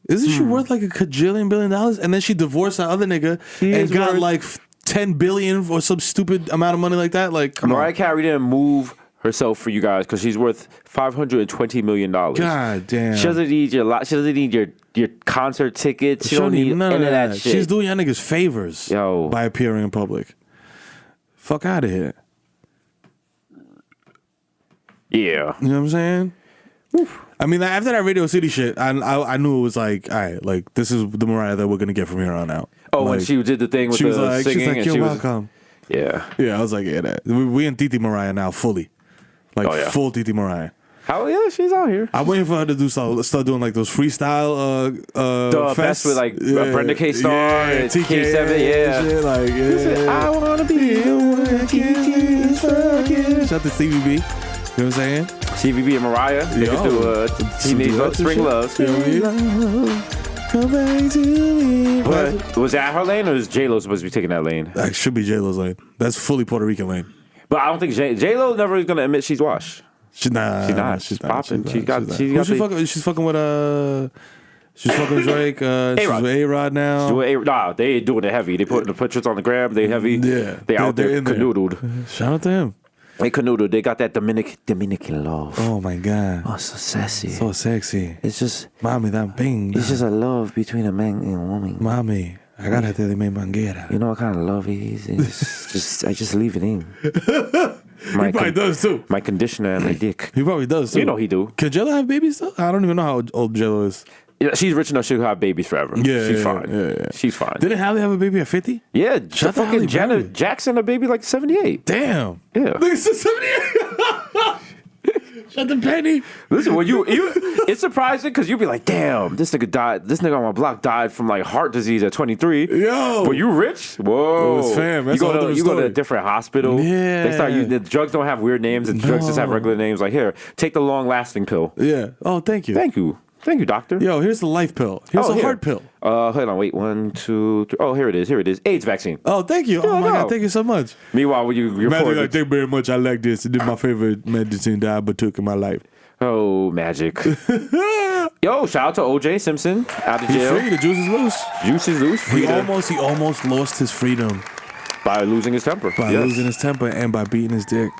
Isn't she worth like $1 billion? And then she divorced that other nigga She and is got worth- like 10 billion or some stupid amount of money like that. Like, come Mariah on. Carey didn't move herself for you guys because she's worth $520 million. God damn. She doesn't need She doesn't need your concert tickets. She don't need none any of of that shit. She's doing y'all niggas favors Yo. by appearing in public. Fuck out of here. Yeah. You know what I'm saying? I mean, after that Radio City shit, I knew it was like, all right, like this is the Mariah that we're gonna get from here on out. Oh, when Like, she did the thing with she the was like, singing, she's like, and you're she was welcome. yeah. Yeah, I was like, yeah, that we in Titi Mariah now fully, like Oh, yeah. full Titi Mariah. How? Yeah, she's out here. I'm waiting for her to start doing like those freestyle The best with like Brenda K. Star, and K7, yeah. Shit, like, yeah. I wanna be the one Shout out to CVB. You know what I'm saying? CVB and Mariah. They could do Teenage Spring Love. Come back to me. But was that her lane or is J-Lo supposed to be taking that lane? That should be J-Lo's lane. That's fully Puerto Rican lane. But I don't think J-Lo never is gonna admit she's washed. She's not. She's popping. She's She's fucking with she's fucking Drake. She's with A-Rod now. Nah, they doing it heavy. They putting the pictures on the gram. They heavy. Yeah, they out there in there. canoodled. Shout out to him. They canoodled. They got that Dominican love. Oh my god. Oh, so sassy. So sexy. It's just Mami, that bing. it's just a love between a man and a woman. Mami, agárrate de mi manguera. You know what kind of love it is? It's just I just leave it in. He probably does too. My conditioner and my dick. He probably does too. You know he do. Can Jello have babies though? I don't even know how old Jello is. Yeah, she's rich enough she'll have babies forever. Yeah, she's yeah, fine. yeah. She's fine. Didn't Halle have a baby at 50? Yeah, Shout out to Halle fucking Janet Berry. Jackson, a baby like 78. Damn. Yeah. Look at 78. Shut the penny. Listen, when you it's surprising because you'll be like, damn, this nigga died. This nigga on my block died from like heart disease at 23. Yo. But you rich? Whoa. It's fam. That's you a whole go to different a story. different hospital. Yeah. They start using the drugs don't have weird names and drugs just have No. regular names. Like here, take the long lasting pill. Yeah. Oh, thank you. Thank you. Thank you, doctor. Yo, here's the life pill. Here's a here. heart pill. Hold on, wait. 1, 2, 3. Oh, here it is. Here it is. AIDS vaccine. Oh, thank you. Yeah, Oh my no. God, thank you so much. Meanwhile, when you're Magic, pouring like, thank you very much. I like this. This is my favorite medicine that I ever took in my life. oh, magic. Yo, shout out to OJ Simpson out of He's jail. free. The juice is loose. Juice is loose. He Freedom almost lost his freedom by losing his temper. by Yes. losing his temper and by beating his dick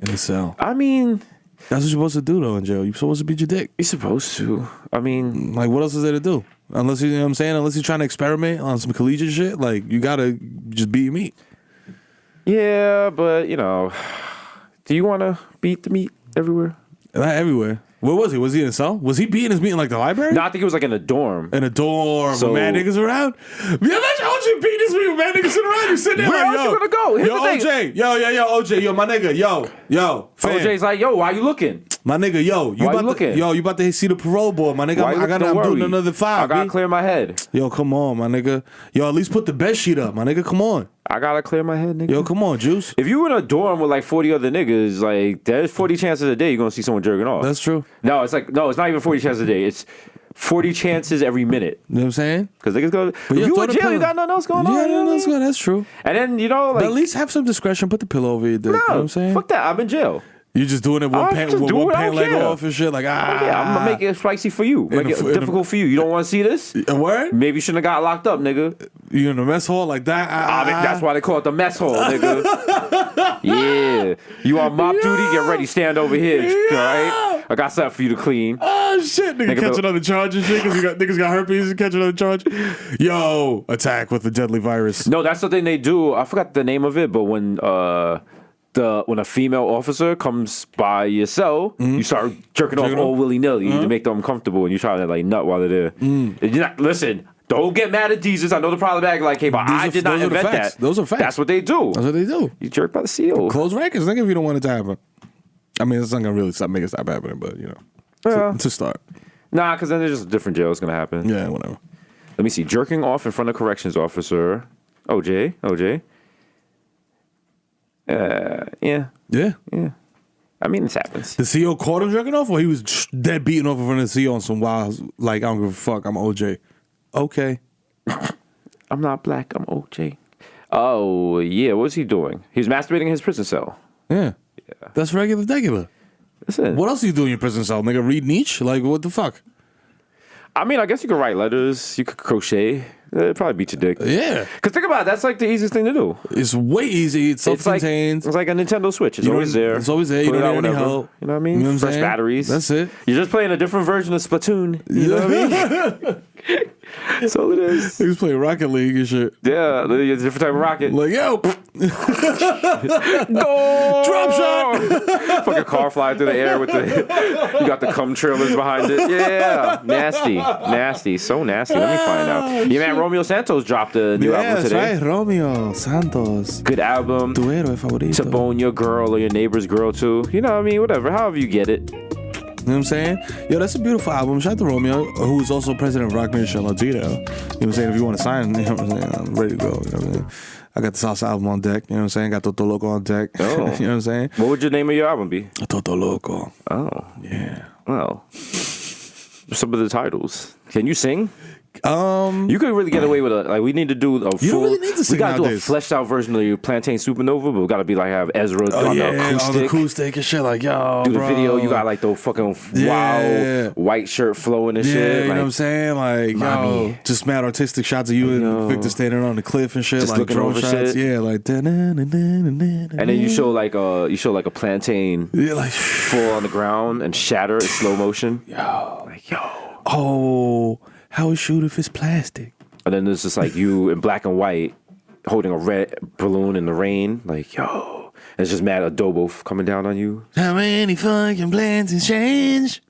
in the cell. I mean, That's what you're supposed to do though in jail. You're supposed to beat your dick. you're supposed to. I mean, Like, what else is there to do? Unless you know what I'm saying, unless you're trying to experiment on some collegiate shit, like you gotta just beat your meat. yeah, but you know, do you want to beat the meat everywhere? Not everywhere. Where was he? Was he in a cell? Was he beating his meat in like the library? No, I think it was like in a dorm. In a dorm So- with mad niggas around? Yeah, imagine OJ beating his meat with mad niggas sitting around. You sitting there Where like, else yo. you gonna go? Here's Yo, the thing. OJ. Yo, OJ. Yo, my nigga. Yo. Fam. OJ's like, yo, why you looking? My nigga, yo. Why you looking? You about to see the parole board, my nigga. Why you I gotta, looking? I'm Don't doing worry. another 5. I gotta B. clear my head. Yo, come on, my nigga. Yo, at least put the bed sheet up, my nigga. Come on. I gotta clear my head, nigga. Yo, come on, Juice. If you in a dorm with like 40 other niggas, like there's 40 chances a day you're gonna see someone jerking off. That's true. No, it's not even 40 chances a day. It's 40 chances every minute. You know what I'm saying? Because niggas go, But if yo, you throw in the jail, you pillow. got nothing else going on. Yeah, you know no, what I that's mean? good. That's true. And then, you know, But like, at least have some discretion. Put the pillow over your dick. You know what I'm saying? fuck that. I'm in jail. You just doing it I'm one just doing it, I pant don't leg care. off and shit. Like, Yeah, I'm gonna make it spicy for you. Make the it fo- in the- difficult for you. You don't want to see this? A word? Maybe you shouldn't have got locked up, nigga. You in the mess hall like that? I mean, that's why they call it the mess hall, nigga. Yeah. You on mop duty? Get ready. Stand over here. All right? I got something for you to clean. Oh shit, nigga, Nigga, catch but- another charge and shit because niggas got herpes and catch another charge. Yo, attack with the deadly virus. No, that's the thing they do. I forgot the name of it, but when a female officer comes by your cell, you start jerking off Jerking all off? willy nilly to make them comfortable, and you try to like nut while they're there. And you're not, listen, don't get mad at Jesus. I know the problematic, like, hey, but I did not those are the invent facts. that. Those are facts. That's what they do. That's what they do. You jerk by the seal. Close records, nigga, if you don't want it to happen. I mean, it's not gonna really make it stop happening, but you know, Yeah. to start. Nah, because then there's just a different jail. It's gonna happen. Yeah, whatever. Let me see. Jerking off in front of corrections officer. OJ. Yeah. Yeah. I mean, this happens. The CO caught him jerking off, or he was dead beating off in front of the CO on some wild, like, I don't give a fuck, I'm OJ. Okay. I'm not black. I'm OJ. Oh, yeah. What was he doing? He was masturbating in his prison cell. Yeah. That's regular. Listen. What else are you doing in your prison cell, nigga? Read Nietzsche? Like, what the fuck? I mean, I guess you could write letters. You could crochet. It'd probably beat your dick. Yeah. Because think about it. That's like the easiest thing to do. It's way easy. It's It's like, self-contained. it's like a Nintendo Switch. It's You always don't- there. it's always there. You Put it don't out need any whenever. help. You know what I mean? You know what I'm Fresh saying? batteries. That's it. You're just playing a different version of Splatoon. You know what I mean? That's all it is. He was playing Rocket League and shit. Yeah, a different type of rocket. Like, yo, Go! drop shot. Fucking car flying through the air with the. You got the cum trailers behind it. Yeah, nasty, so nasty. Let me find out. Yeah, man, Romeo Santos dropped a new Yeah, album that's today. right. Romeo Santos. Good album. Tu héroe favorito. To bone your girl or your neighbor's girl too. You know what I mean? Whatever. However you get it. You know what I'm saying? Yo, that's a beautiful album. Shout out to Romeo, who's also president of Rock Nation Latino. You know what I'm saying? If you want to sign, you know what I'm saying? I'm ready to go. You know what I'm saying? I got the Salsa album on deck. You know what I'm saying? Got Toto Loco on deck. Oh. You know what I'm saying? What would your name of your album be? Toto Loco. Oh, Yeah. well, some of the titles. Can you sing? You could really get away with it. Like we need to do a full. You don't really need to we sing gotta do a nowadays. fleshed out version of your Plantain Supernova, but we gotta be like have Ezra on the acoustic. on the acoustic and shit. Like, yo, Do the bro. video. You got like the fucking Yeah. wild white shirt flowing and Yeah, shit. you know what I'm Like, saying? Like, Mommy. yo, just mad artistic shots of you and Victor standing on the cliff and shit. Just like looking drone over shots. shit. Yeah, like. and then you show like a plantain Yeah, like. fall on the ground and shatter in slow motion. Like, Oh, how we shoot if it's plastic? And then there's just like you in black and white holding a red balloon in the rain. Like, and it's just mad adobo coming down on you. How many fucking plans has changed?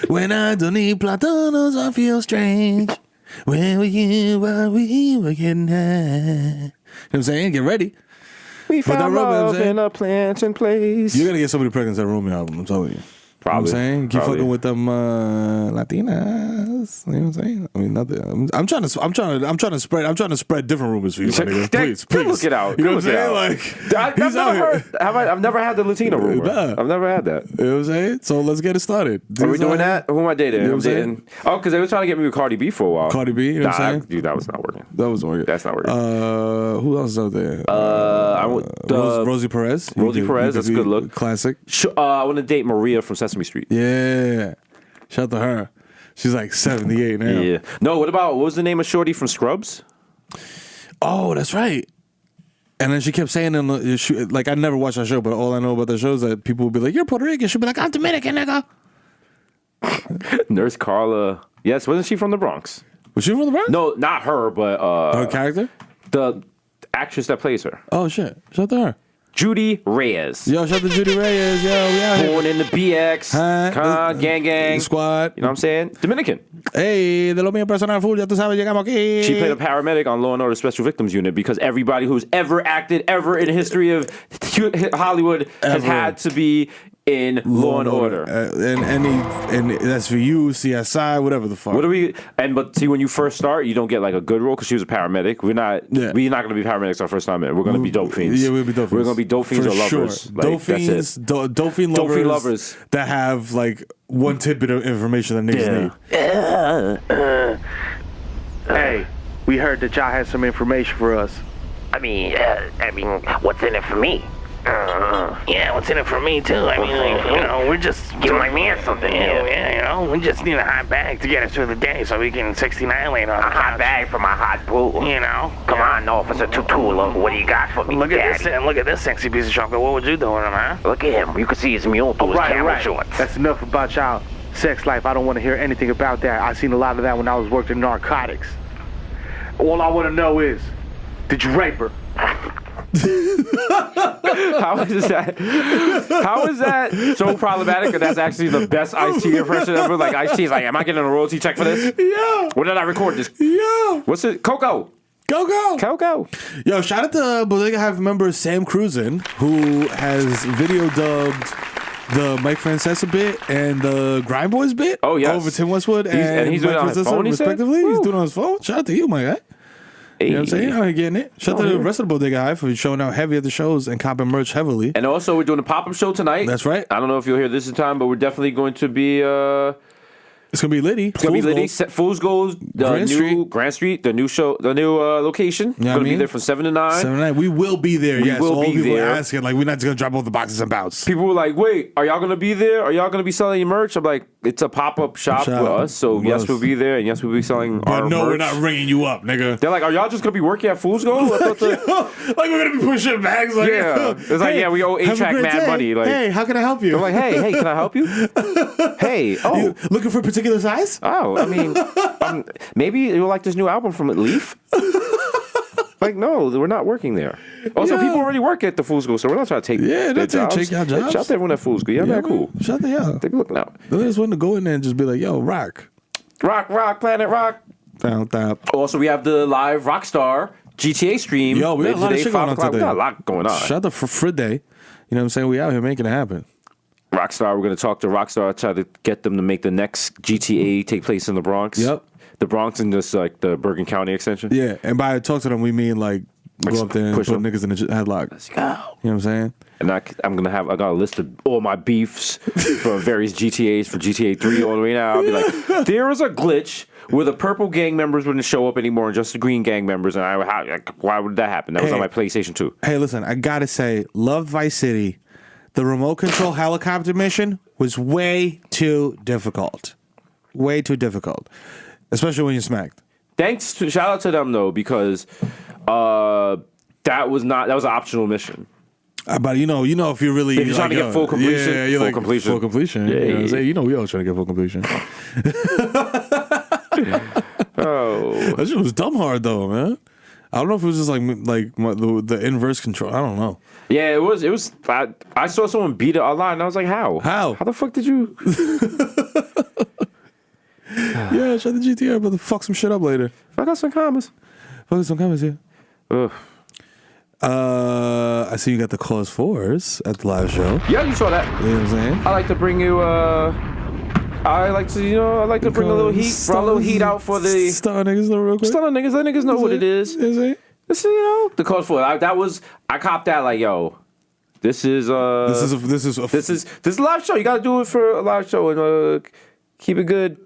When I don't need platanos, I feel strange. When we here while we were getting high. You know what I'm saying? Get ready. We But that found Romeo, love I'm in a plantain place. You're gonna get so many pregnant at Romeo album, I'm telling you. Probably. You know what I'm saying? Keep Probably. fucking with them Latinas. You know what I'm saying? I mean, nothing. I'm trying to spread different rumors for you, my nigga. Please. Look it out. You know what I'm Look it saying? out. Like, I've he's out never here. heard. I've never had the Latino rumor. Nah. I've never had that. You know what I'm saying? So let's get it started. Are we doing that? Who am I dating? You know I'm what I'm saying? dating. Oh, because they were trying to get me with Cardi B for a while. Cardi B, you know what I'm saying? Dude, that was not working. That was working. That's not working. Who else is out there? I want Rosie Perez. Rosie Perez, that's a good look. Classic. I want to date Maria from Sesame Street. Yeah. Shout out to her. She's like 78 now. Yeah. No, what was the name of Shorty from Scrubs? Oh, that's right. And then she kept saying, like, I never watched that show, but all I know about that show is that people would be like, "You're Puerto Rican." She'd be like, "I'm Dominican, nigga." Nurse Carla. Yes, wasn't she from the Bronx? Was she from the Bronx? No, not her, but Her character? the actress that plays her. Oh, shit. Shout out to her. Judy Reyes. Yo, shout out to Judy Reyes. Yo, we out here. Born in the BX. Gang. Squad. You know what I'm saying? Dominican. Hey, de lo mío personal full, ya tú sabes, llegamos aquí. She played a paramedic on Law and Order Special Victims Unit because everybody who's ever acted ever in the history of Hollywood has Ever. had to be in Law and Order. And that's for you, CSI, whatever the fuck. What do we? But see, when you first start, you don't get like a good role because she was a paramedic. We're not going to be paramedics our first time in. We're going to be dope fiends. Yeah, we'll be dope fiends. We're going to be dope fiends For or lovers. Sure. Like, Dope fiends, that's it. dope fiend lovers, Dope fiend lovers. that have like one tidbit of information that niggas need. Hey, we heard that y'all had some information for us. I mean, what's in it for me? Yeah, what's in it for me too? I mean, like, we're just give my man something. Yeah, we just need a hot bag to get us through the day, so we can 69 later on. A hot bag for my hot boo. Come on, Officer Tutu. Look, what do you got for me, Look at Daddy? this, look at this sexy piece of chocolate. What would you do with him, huh? Look at him. You can see his mule through his camel shorts. That's enough about y'all sex life. I don't want to hear anything about that. I seen a lot of that when I was working in narcotics. All I want to know is, did you rape her? How is that so problematic? And that's actually the best Ice-T impression ever. Like Ice-T is like, am I getting a royalty check for this? Yeah. When did I record this? Yeah. What's it? Coco. Go. Yo, shout out to Bodega Hive member Sam Cruzin, who has video dubbed the Mike Francesa bit and the Grind Boys bit. Oh, yes. Over Tim Westwood and he's doing Mike it on his Francesa, phone, he said? respectively. He's Woo. doing it on his phone. Shout out to you, my guy. You know what I'm saying? Out here getting it. Shout out to the rest of the Bodega Hive for showing out heavy at the shows and copping merch heavily. And also, we're doing a pop-up show tonight. That's right. I don't know if you'll hear this in time, but we're definitely going to be... It's gonna be litty. It's gonna be litty. Fool's Gold, Grand Street, the new show, the new location. Yeah, Gonna be there from 7 to 9. 7 to 9. We will be there. We yes, will all be people there. are asking, like, we're not just gonna drop off the boxes and bounce. People were like, "Wait, are y'all gonna be there? Are y'all gonna be selling your merch?" I'm like, "It's a pop-up shop with us, so with yes, us. we'll be there, and yes, we'll be selling But our no, merch." we're not ringing you up, nigga. They're like, "Are y'all just gonna be working at Fool's Gold?" I thought like we're gonna be pushing bags. Like, Yeah. It's like, hey, yeah, we owe have a A-Track great mad day. money, like- hey, how can I help you? I'm like, "Hey, can I help you?" Hey, oh, You looking for a particular size? oh, I mean, maybe you'll like this new album from Leaf. Like, no, we're not working there. Also, Yeah. people already work at the Fool's Gold, so we're not trying to take Yeah, their that's it. jobs. Take our jobs. Shout out to everyone at Fool's Gold. Yeah, man, cool. Shut the hell. Take a look now. They just want to go in there and just be like, yo, rock. Rock, Planet Rock. Down, down. Also, we have the live Rockstar GTA stream. Yo, we got a lot of today, shit going 5 on o'clock. today. We got a lot going on. Shout out for Friday. You know what I'm saying? We out here making it happen. Rockstar, we're going to talk to Rockstar, try to get them to make the next GTA take place in the Bronx. Yep. The Bronx and just like the Bergen County extension. Yeah, and by talk to them, we mean like go up there and push put them. niggas in the headlock. Let's go. You know what I'm saying? And I got a list of all my beefs for various GTAs for GTA 3 all the way now. I'll be like, there was a glitch where the purple gang members wouldn't show up anymore and just the green gang members. And why would that happen? That was on my PlayStation 2. Hey, listen, I gotta say, love Vice City. The remote control helicopter mission was way too difficult. Way too difficult. Especially when you're smacked. Shout out to them though, because that was an optional mission. But you know, if you're really If you're trying to get full completion, yeah, you're full like, completion. full completion. Yeah, You know what I'm yeah. saying? You know, we all trying to get full completion. Oh, That shit was dumb hard though, man. I don't know if it was just like the inverse control. I don't know. yeah, it was. I saw someone beat it online, and I was like, how? How? How the fuck did you? Yeah, shut the GTR, but fuck some shit up later. I got some comments. Fuck some comments here. Ugh. I see you got the Cause 4s at the live show. Yeah, you saw that. You know what I'm saying? I like to bring you. I like to bring a little heat. Brought a little heat out for the. Star niggas know real quick. Let niggas know what it is. Is it? This is, the Cause 4. I copped that like, yo, this is This is a live show. You gotta do it for a live show and keep it good.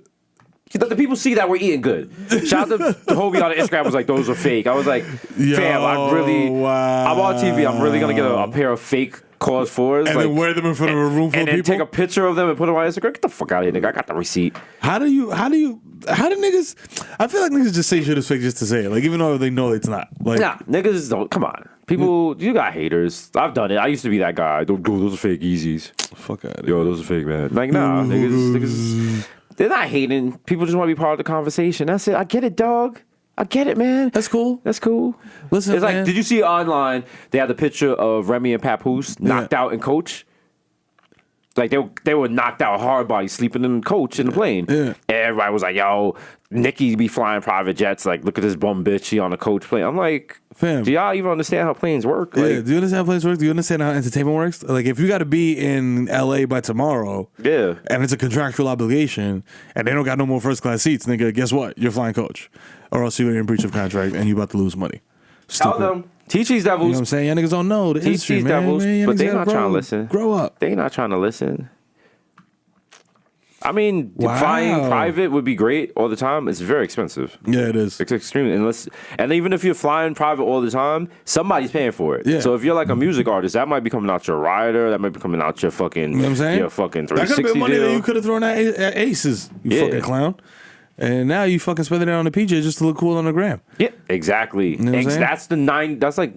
Let the people see that we're eating good. Shout out to Hobie on Instagram was like, those are fake. I was like, fam, wow. I'm on TV. I'm really gonna get a pair of fake Cause 4s. and like, then wear them in front of a room full and of then people. take a picture of them and put them on Instagram. Get the fuck out of here, nigga. I got the receipt. How do niggas? I feel like niggas just say shit is fake just to say it. Like even though they know it's not. Like Nah, niggas don't. Come on. People, you got haters. I've done it. I used to be that guy. Don't go, those are fake Yeezys. fuck out of Yo, those are fake, man. Like, nah, niggas, they're not hating. People just want to be part of the conversation. That's it. I get it, dog. I get it, man. That's cool. That's cool. Listen, it's like, man. did you see online? They had the picture of Remy and Papoose knocked out in coach. Like they were knocked out hard body, sleeping in the coach in the plane. Yeah. And everybody was like, "Yo, Nikki be flying private jets. Like, look at this bum bitch. She on a coach plane." I'm like, Fam. do y'all even understand how planes work? Yeah, Like, do you understand how planes work? Do you understand how entertainment works? Like, if you got to be in LA by tomorrow, Yeah. and it's a contractual obligation, and they don't got no more first class seats, nigga, guess what? You're flying coach, or else you're in breach of contract and you about to lose money. Tell Stupid. them. Teach these devils. You know what I'm saying? Y'all niggas don't know the Teach industry, these man. devils, Y'all but niggas they gotta not trying to grow. listen. Grow up. They not trying to listen. I mean, Wow. flying private would be great all the time. It's very expensive. Yeah, it is. It's extremely and even if you're flying private all the time, somebody's paying for it. Yeah. So if you're like a music artist, that might be coming out your rider. That might be coming out your fucking. You know what I'm saying? Your fucking That could 360 have been money that deal. you could have thrown at Aces, you Yeah. fucking clown. And now you fucking spending it on the PJ just to look cool on the gram. Yeah, exactly. know what I'm saying? That's That's like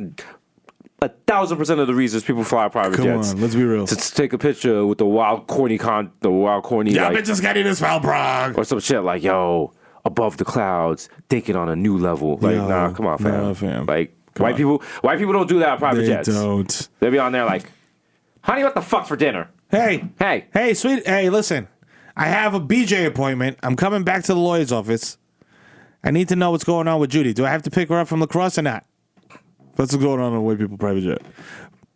1,000% of the reasons people fly private Come jets. on, let's be real. To take a picture with the wild corny Yeah, like, bitches got in this spell, Prague. or some shit like, yo, above the clouds, thinking on a new level. Like, Yo, nah, come on, fam. nah, fam. Like, Come white people don't do that on private They jets. don't. They'll be on there like, honey, what the fuck's for dinner? Hey, Hey. sweet. Hey, listen. I have a BJ appointment. I'm coming back to the lawyer's office. I need to know what's going on with Judy. Do I have to pick her up from lacrosse or not? That's what's going on white people private jet. You know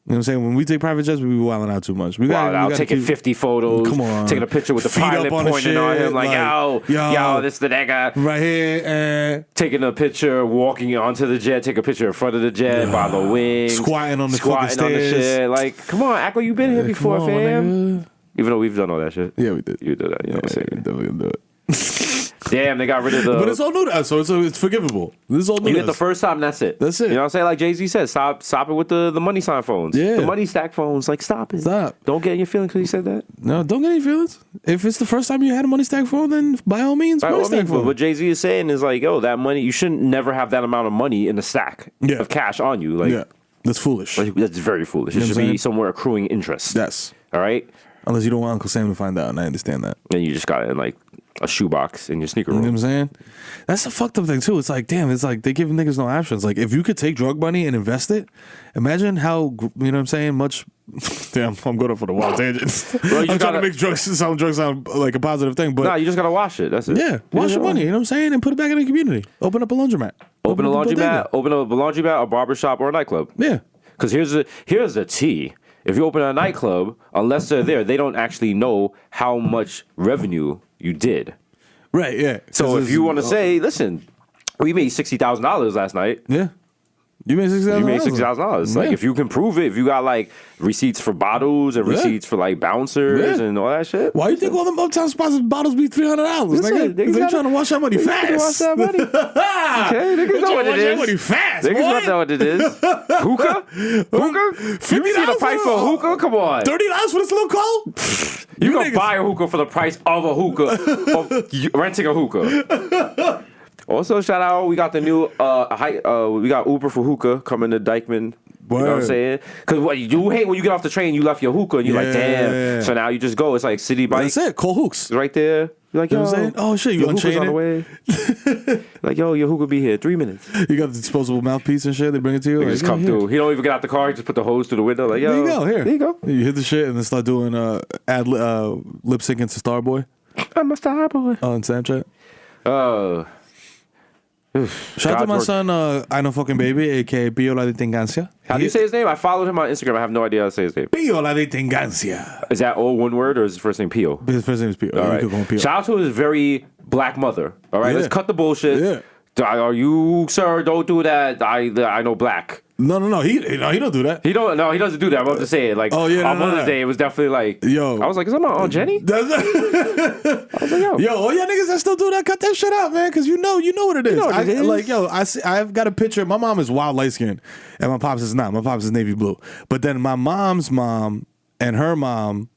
what I'm saying? When we take private jets, we be wilding out too much. We Wow, gotta taking keep- 50 photos, Come on. taking a picture with the Feet up pilot on the pointing on shit, him, like, yo, this the nigga. right here, Taking a picture, walking onto the jet, take a picture in front of the jet, by the wings. Squatting on the squatting fucking on the stairs. shit. Like, come on, act like you've been here before, come on, fam. nigga. Even though we've done all that shit. Yeah, we did. You did that, you know what I'm saying? Definitely gonna do it. Damn, they got rid of the. But it's all new to us, so it's forgivable. This is all new You to get the us. first time, that's it. That's it. You know what I'm saying? Like Jay-Z said, stop it with the money sign phones. Yeah. The money stack phones. Like, stop it. Stop. Don't get in your feelings because you said that. No, don't get any feelings. If it's the first time you had a money stack phone, then by all means, Right, money well, I mean, stack phone. what Jay-Z is saying is like, yo, that money, you shouldn't never have that amount of money in the stack Yeah. of cash on you. Like, Yeah, that's foolish. like, that's very foolish. It You know should what I'm be saying? somewhere accruing interest. Yes. All right? Unless you don't want Uncle Sam to find out, and I understand that. And you just got it in like a shoebox in your sneaker You know what room. I'm saying? That's a fucked up thing too. It's like, damn, it's like they give niggas no options. Like, if you could take drug money and invest it, imagine how, you know what I'm saying, much. Damn, I'm going up for the wild tangents. you I'm just trying gotta- to make drugs sound like a positive thing, but Nah, you just gotta wash it. That's it. yeah, wash your money. You know what I'm saying, and put it back in the community. Open up a laundromat. Open a up laundromat, bodega. open up a laundromat, a barbershop, or a nightclub. Yeah. Because here's the tea. if you open a nightclub, unless they're there, they don't actually know how much revenue you did. Right, yeah. So if you want to say, listen, we made $60,000 last night. Yeah. You made $60,000. You made $60,000. Like, if you can prove it, if you got like receipts for bottles and receipts for like bouncers and all that shit. Why you think all them uptown spots bottles be $300? Listen, Nigga, they trying to wash that money fast. Wash that money. Okay, niggas know what it is. Money fast, Niggas know what it is. Hookah? Hookah? You see the price for a hookah? Come on. $30 for this little coal? You can buy a hookah for the price of a hookah, of renting a hookah. Also, shout out, we got the new, we got Uber for hookah coming to Dykeman. You know what I'm saying? Because what you hate when you get off the train, you left your hookah and you're like, damn. So now you just go. It's like city bike. That's it. Cole Hooks. It's right there. You're like, yo, you know what I'm saying? Oh, shit. You your hookah's unchain on the way. Like, yo, your hookah be here 3 minutes. You got the disposable mouthpiece and shit. They bring it to you. They Like, just come through. He don't even get out the car. He just put the hose through the window. Like, yo, there you go. Here. There you go. You hit the shit and then start doing lip syncing to Starboy I'm a Starboy. on Snapchat. Shout out to my God's son, I Know Fucking Baby, a.k.a. Pio La de Tengancia. How do you say his name? I followed him on Instagram. I have no idea how to say his name. Pio La de Tengancia. Is that all one word or is his first name Pio? His first name is Pio. All You right. could call him Pio. Shout out to his very black mother. All right, Yeah. let's cut the bullshit. Yeah. Are you, sir? Don't do that. I know black. No. He don't do that. He don't. No, he doesn't do that. I'm about to say it. Like, Oh, yeah, on no. Mother's Day, it was definitely like, Yo. I was like, is that my Aunt Jenny? I was like, yo. Yo, all y'all niggas that still do that, cut that shit out, man, because you know what it is. know what it is. Like, yo, I've got a picture. My mom is wild light skinned, and my pops is not. My pops is navy blue. But then my mom's mom and her mom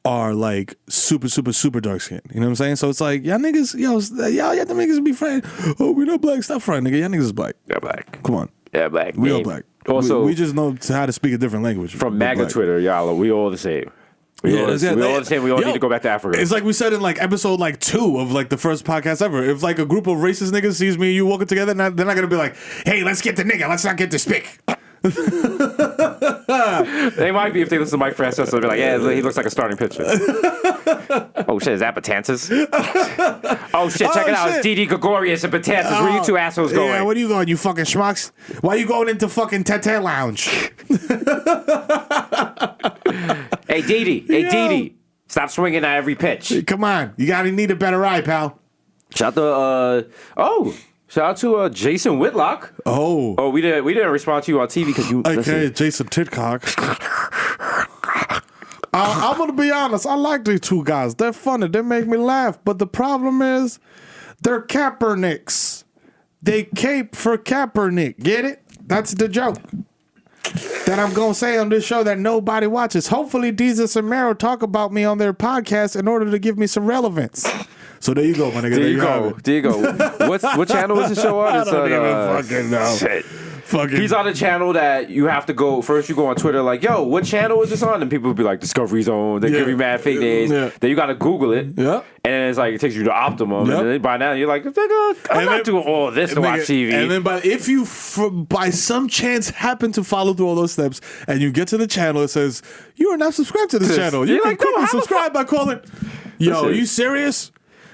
are like super, super, super dark skinned. You know what I'm saying? So it's like, y'all niggas, y'all the niggas be friends. Oh, we not black. Stop fronting, nigga. Y'all niggas is black. Yeah, black. Come on. Yeah, black. We all Game. black. Also, we just know how to speak a different language. from We're MAGA black. Twitter, y'all, we all the same. We all the same. We all need to go back to Africa. It's like we said in like episode like 2 of like the first podcast ever. If like a group of racist niggas sees me and you walking together, they're not gonna be like, "Hey, let's get the nigga. Let's not get the spick." They might be if they listen to Mike Francesa. They'll be like, yeah, he looks like a starting pitcher. Oh shit, is that Betances? Oh shit, check it out. shit. It's Didi Gregorius and Betances. Where you two assholes going? Yeah, where are you going, you fucking schmucks? Why you going into fucking Tete Lounge? Hey Didi, stop swinging at every pitch. Come on, you gotta need a better eye, pal. Shout out to Jason Whitlock. Oh, We didn't respond to you on TV because you. okay, Listen, Jason Titcock. I'm gonna be honest. I like these two guys. They're funny. They make me laugh. But the problem is, they're Kaepernicks. They cape for Kaepernick. Get it? That's the joke that I'm gonna say on this show that nobody watches. Hopefully, Jesus and Mero talk about me on their podcast in order to give me some relevance. So there you go, my nigga. there you go. There you go. What channel is the show on? I It's don't on, even fucking know. Shit. Fucking. He's on a channel that you have to go first. You go on Twitter like, "Yo, what channel is this on?" And people will be like, "Discovery Zone." They Yeah. give you mad fake names. Yeah. Then you got to Google it. Yeah. And then it's like it takes you to Optimum. Yep. And then by now you're like, "Nigga, I'm And not then- doing all this to watch TV." And then, but if you by some chance happen to follow through all those steps and you get to the channel, it says you are not subscribed to this channel. You You're can like, no, quickly how the subscribe by calling. Yo, Listen. are you serious?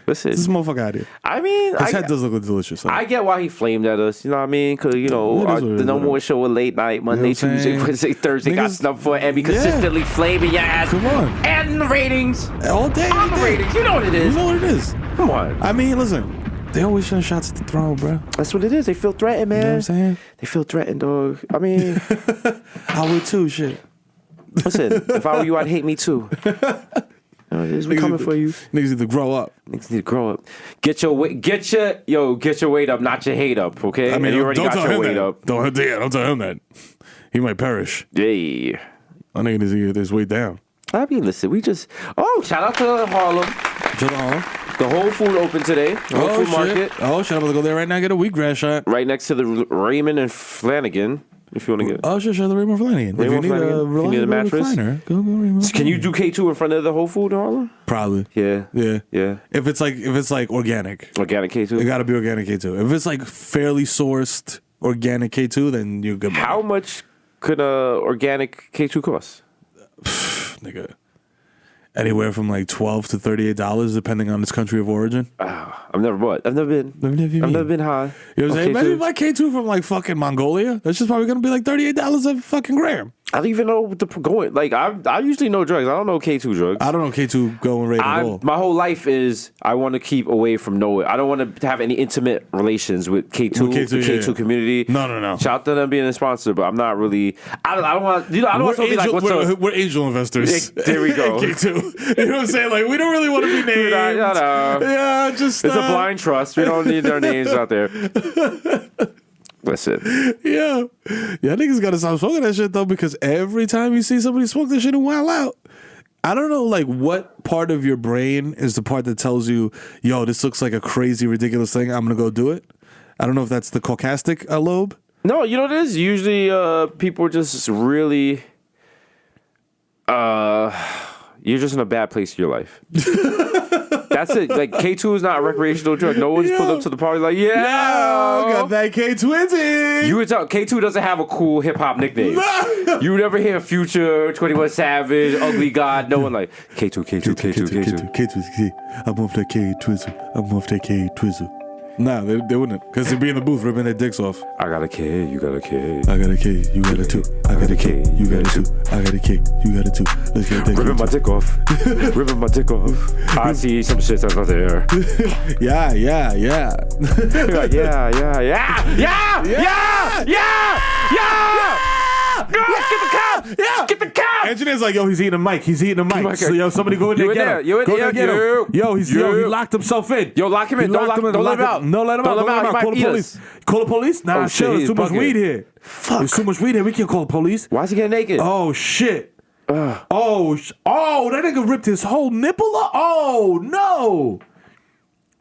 Listen, This motherfucker out here. I mean, His head does look delicious. Huh? I get why he flamed at us. You know what I mean? Because, you know, It is what it the is, number whatever. one show of late night, Monday, You know what I'm Tuesday, saying? Wednesday, Thursday, got Niggas- snubbed for it and be Yeah. consistently flaming your ass. Come on. And the ratings. All day, On the every day. ratings. You know what it You is. know what it is. Come on. I mean, listen. They always send shots at the throne, bro. That's what it is. They feel threatened, man. You know what I'm saying? They feel threatened, dog. I mean, I would too, shit. listen, if I were you, I'd hate me too. You know, it is. We coming for you. Niggas need to grow up. Niggas need to grow up. Get your weight up, not your hate up, okay? I mean, and you already don't got tell your him weight that. up. Don't tell him that. He might perish. Yeah. I nigga needs to get his weight down. I mean, listen, shout out to Harlem. Shut up. The Whole Food open today. Whole Food Market. Oh, shit. I'm about to go there right now and get a wheatgrass shot. Right next to the Raymond and Flanagan, if you want to get it. Oh, shit. Shout out to Raymond Flanagan. Raymond Flanagan. If you need a reliable mattress. recliner, go Raymond Can you Flanagan. do K2 in front of the Whole Food in Harlem? Probably. Yeah. Yeah. Yeah. If it's like organic, Organic it K2. got to be organic K2. If it's like fairly sourced organic K2, then you're good. How much could a organic K2 cost? Nigga? Anywhere from like $12 to $38, depending on its country of origin. I've never bought. I've never been. I've never been high. You know what I'm saying? on Imagine K2. if I K2 from like fucking Mongolia. That's just probably gonna be like $38 a fucking gram. I don't even know what the going. Like I usually know drugs. I don't know K2 drugs. I don't know K2 going rate at all. My whole life is I want to keep away from I don't want to have any intimate relations with K2, the K2 community. No. Shout out to them being a sponsor, but I'm not really. I don't want. I don't want to be like, what's up? We're angel investors. There we go. K2. You know what I'm saying? Like we don't really want to be named. Yeah, just it's a blind trust. We don't need their names out there. Listen. Yeah, niggas gotta stop smoking that shit though, because every time you see somebody smoke that shit and wild out, I don't know like what part of your brain is the part that tells you, yo, this looks like a crazy, ridiculous thing. I'm gonna go do it. I don't know if that's the caucasic lobe. No, you know what it is? Usually people are just really you're just in a bad place in your life. That's it. Like K2 is not a recreational drug. No one just pulled up to the party like, got that K20. You would tell K2 doesn't have a cool hip hop nickname. You would never hear Future, 21 Savage, Ugly God. No one like K2. I'm off that K-Twizzle. Nah, they wouldn't, because they'd be in the booth ripping their dicks off. I got a K, you got a K. I got a K, you got a 2. I got a K, you got a 2. I got a K, you got a 2. Let's get a dick. Ripping my dick off. Ripping my dick off. I see some shit that's not there. Yeah. Like, yeah. Get the cop! Yeah. Get the cop! Engineer's like, yo, he's eating a mic. So, yo, somebody go in there, get him. Go in there, get him. Yo, he locked himself in. Yo, lock him in. Don't let him out. No, let him out. Call the police. Call the police? Nah, chill. There's too much weed here. Fuck. There's too much weed here. We can't call the police. Why is he getting naked? Oh, shit. Oh, that nigga ripped his whole nipple off. Oh, no.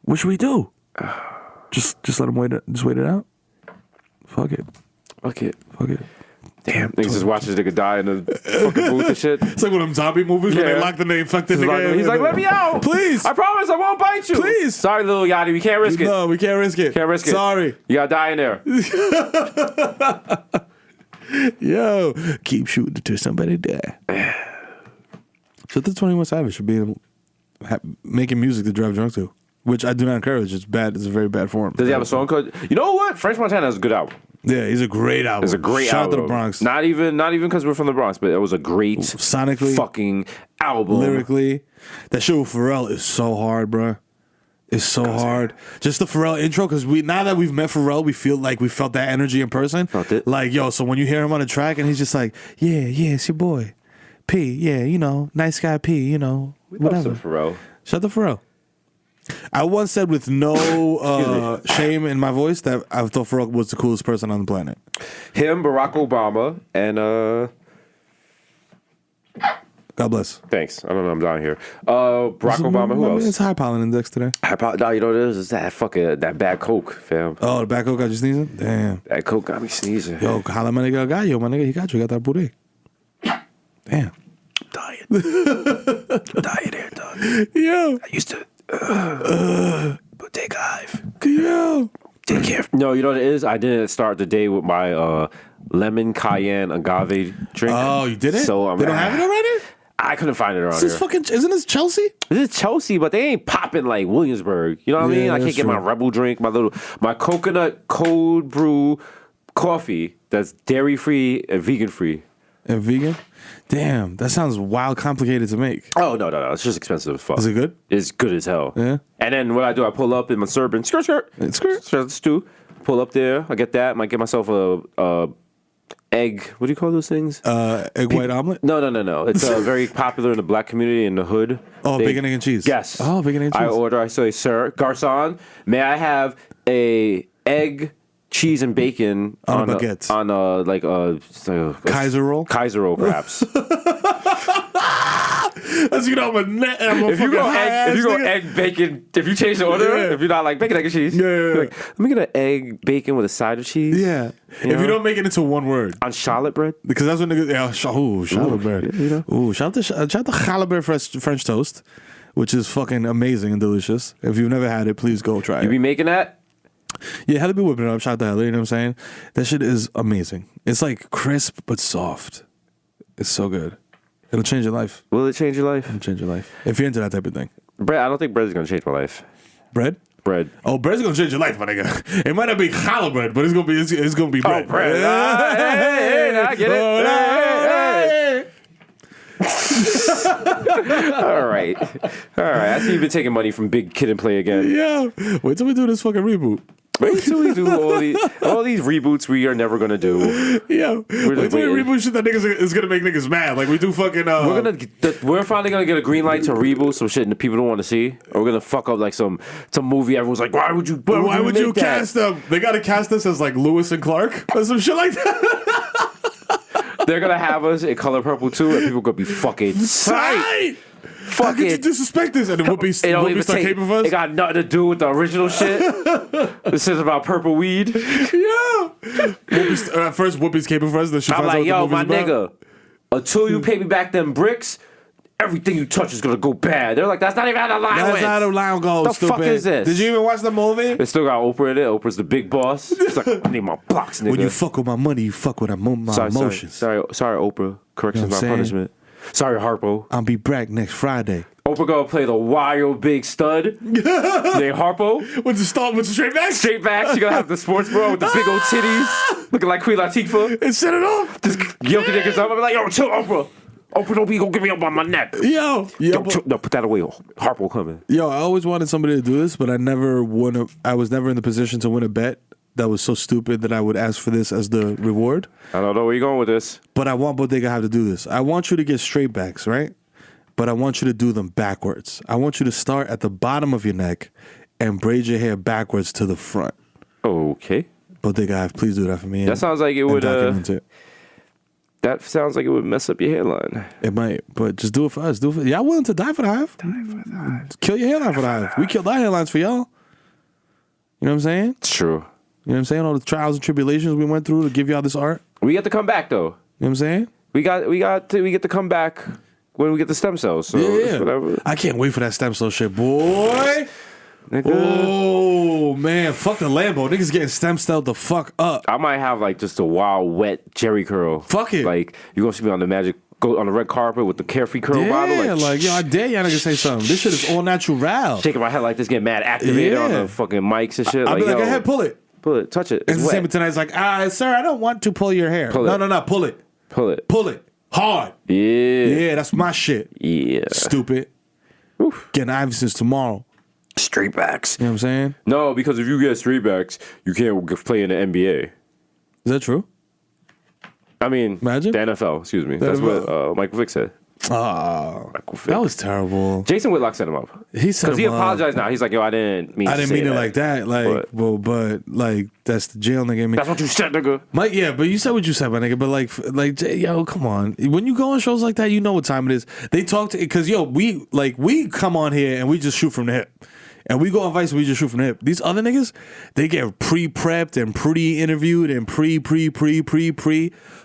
What should we do? Just let him wait it out? Fuck it. Damn, niggas just watch this nigga die in the fucking booth and shit. It's like one of them zombie movies where they lock the infected nigga. He's like, let me out. Please. I promise I won't bite you. Please. Sorry, little Yachty, we can't risk it. No, we can't risk it. Sorry. You gotta die in there. Yo, keep shooting until somebody die. Shout to 21 Savage for being making music to drive drunk to, which I do not encourage. It's bad. It's a very bad form. Does he have a song called? You know what? French Montana has a good album. Yeah, he's a great album. It's a great Shout album. out to the Bronx. Not even because we're from the Bronx, but it was a great sonically fucking album. Lyrically, that shit with Pharrell is so hard, bro. It's so hard. Just the Pharrell intro, because now that we've met Pharrell, we feel like we felt that energy in person. Felt it. Like, yo, so when you hear him on the track and he's just like, yeah, it's your boy. P, yeah, nice guy P, whatever. Love some Pharrell. Shout out to Pharrell. I once said with no shame in my voice that I thought Pharrell was the coolest person on the planet. Him, Barack Obama, and God bless. thanks. I don't know. I'm down here. Barack Obama. Who else? It's high pollen index today. No, you know what it is? It's that bad coke, fam. Oh, the back coke got you sneezing? Damn. That coke got me sneezing. Yo, holla my nigga got you, my nigga. He got you. Got that booty. Damn. Diet. Diet here, dog. Yo. I used to take Hive. Yo. Take care. No, you know what it is? I didn't start the day with my lemon cayenne agave drink. Oh, you didn't? So they don't have it already? I couldn't find it around This is here. isn't this Chelsea? This is Chelsea, but they ain't popping like Williamsburg. You know what I mean? I can't that's get my true. Rebel drink, my coconut cold brew coffee that's dairy free and vegan free. And vegan? Damn, that sounds wild complicated to make. Oh no, it's just expensive as fuck. Is it good? It's good as hell. Yeah. And then what I do, I pull up in my Serbian skirt stew. Pull up there, I get that. Might get myself a egg. What do you call those things? Egg white omelet? No. It's very popular in the black community in the hood. Oh, bacon, egg, and cheese. Yes. Oh, bacon, egg, and cheese. I say, sir, garçon, may I have a egg, cheese, and bacon on a baguette. Kaiser roll? Kaiser roll, perhaps. As you know, I'm a net. If you go egg, bacon, if you change the order, if you're not like bacon, egg, and cheese, like, let me get an egg, bacon with a side of cheese. Yeah. If you don't make it into one word. On shallot bread? Because that's what niggas, shallot bread. Shout out to shallot bread French toast, which is fucking amazing and delicious. If you've never had it, please go try it. You be making that? Yeah, Hella be whipping it up. Shout out to Hella, you know what I'm saying? That shit is amazing. It's like crisp but soft. It's so good. It'll change your life. Will it change your life? It'll change your life. If you're into that type of thing. Bread, I don't think bread is going to change my life. Bread? Bread. Oh, bread's gonna change your life, my nigga. It might not be challah bread, but it's gonna be bread. Oh, bread. Hey, I get it. All right. I see you've been taking money from Big Kid and Play again. Yeah. Wait till we do this fucking reboot. Wait till we do all these reboots we are never gonna do. Yeah. Wait just till we waiting. reboot shit that niggas is gonna make niggas mad. Like we do fucking. We're finally gonna get a green light to reboot some shit that people don't want to see. Or we're gonna fuck up like some movie. Everyone's like, why would you you make that? cast them? They gotta cast us as like Lewis and Clark or some shit like that. They're gonna have us in Color Purple too, and people gonna be fucking tight. Right. How Fuck could you it. disrespect this? And then Whoopi It don't even start take. caping for us? It got nothing to do with the original shit. This is about purple weed. Yeah. At first, Whoopi's caping for us. Then she I'm finds out like, yo, what the my movie's about. nigga, until you pay me back them bricks, everything you touch is gonna go bad. They're like, that's not even how the line That's went. how the line goes, The stupid. fuck is this? Did you even watch the movie? It still got Oprah in it. Oprah's the big boss. She's like, I need my blocks, nigga. When you fuck with my money, you fuck with my emotions. Sorry, Oprah. Correction's You know what not I'm saying? punishment. Sorry, Harpo. I'll be back next Friday. Oprah gonna play the wild big stud named Harpo. With the straight back? Straight back, she gonna have the sports bra with the big old titties, looking like Queen Latifah. And set it off. Just yoking niggas up. I'm like, yo, chill, Oprah. Oprah, don't be gonna get me up on my neck. Yo, Chill, no, put that away. Harpo coming. Yo, I always wanted somebody to do this, but I was never in the position to win a bet that was so stupid that I would ask for this as the reward. I don't know where you're going with this. But I want Bodega have to do this. I want you to get straight backs, right? But I want you to do them backwards. I want you to start at the bottom of your neck and braid your hair backwards to the front. Okay. Bodega have, please do that for me. That sounds like it would. document it. That sounds like it would mess up your hairline. It might, but just do it for us. Do it for y'all. Willing to die for the hive? Kill your hairline for the hive. We killed our hairlines for y'all. You know what I'm saying? It's true. You know what I'm saying? All the trials and tribulations we went through to give y'all this art. We get to come back though. You know what I'm saying? We get to come back when we get the stem cells. So it's whatever. I can't wait for that stem cell shit, boy. Nigga. Oh man, fuck the Lambo. Niggas getting stem celled the fuck up. I might have like just a wild wet Jerry curl. Fuck it. Like you gonna see me on the go on the red carpet with the Carefree curl bottle. Yeah, like yo, I dare y'all niggas say something. This shit is all natural. shaking my head like this, getting mad activated on Yeah. the fucking mics and shit. I'll be like, yo, go ahead, pull it. pull it, touch it. And It's the same wet. tonight's like, sir, I don't want to pull your hair. Pull it. No, pull it. Pull it. Pull it. Hard. Yeah. Yeah, that's my shit. Yeah. Stupid. Getting Iversons tomorrow. Straight backs. You know what I'm saying? No, because if you get straight backs, you can't play in the NBA. Is that true? I mean, Imagine. the NFL, excuse me. That's NFL. what Michael Vick said. Oh, Michael Vick. that was terrible. Jason Whitlock set him up. He said Because he apologized now. He's like, yo, I didn't mean I to didn't say mean it that. like that. Like, but like that's the jail nigga. I mean, That's what you said, nigga. Mike, yeah, but you said what you said, my nigga. But like, yo, come on. When you go on shows like that, you know what time it is. They talk to, because yo, we come on here and we just shoot from the hip. And we go on Vice and we just shoot from the hip. These other niggas, they get pre-prepped and pre-interviewed and pre.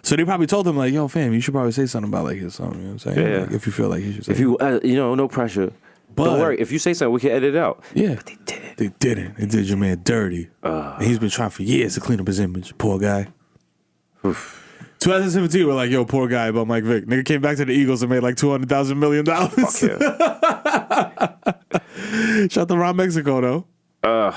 So they probably told them like, yo, fam, you should probably say something about like his song. You know what I'm saying? Yeah. Like, if you feel like you should say If you, no pressure. But- Don't worry. If you say something, we can edit it out. Yeah. But they didn't. They didn't. They did your man dirty. And he's been trying for years to clean up his image. Poor guy. 2017, we're like, yo, poor guy about Mike Vick. Nigga came back to the Eagles and made like $200,000 million. Fuck yeah. Shout out to Ron Mexico, though.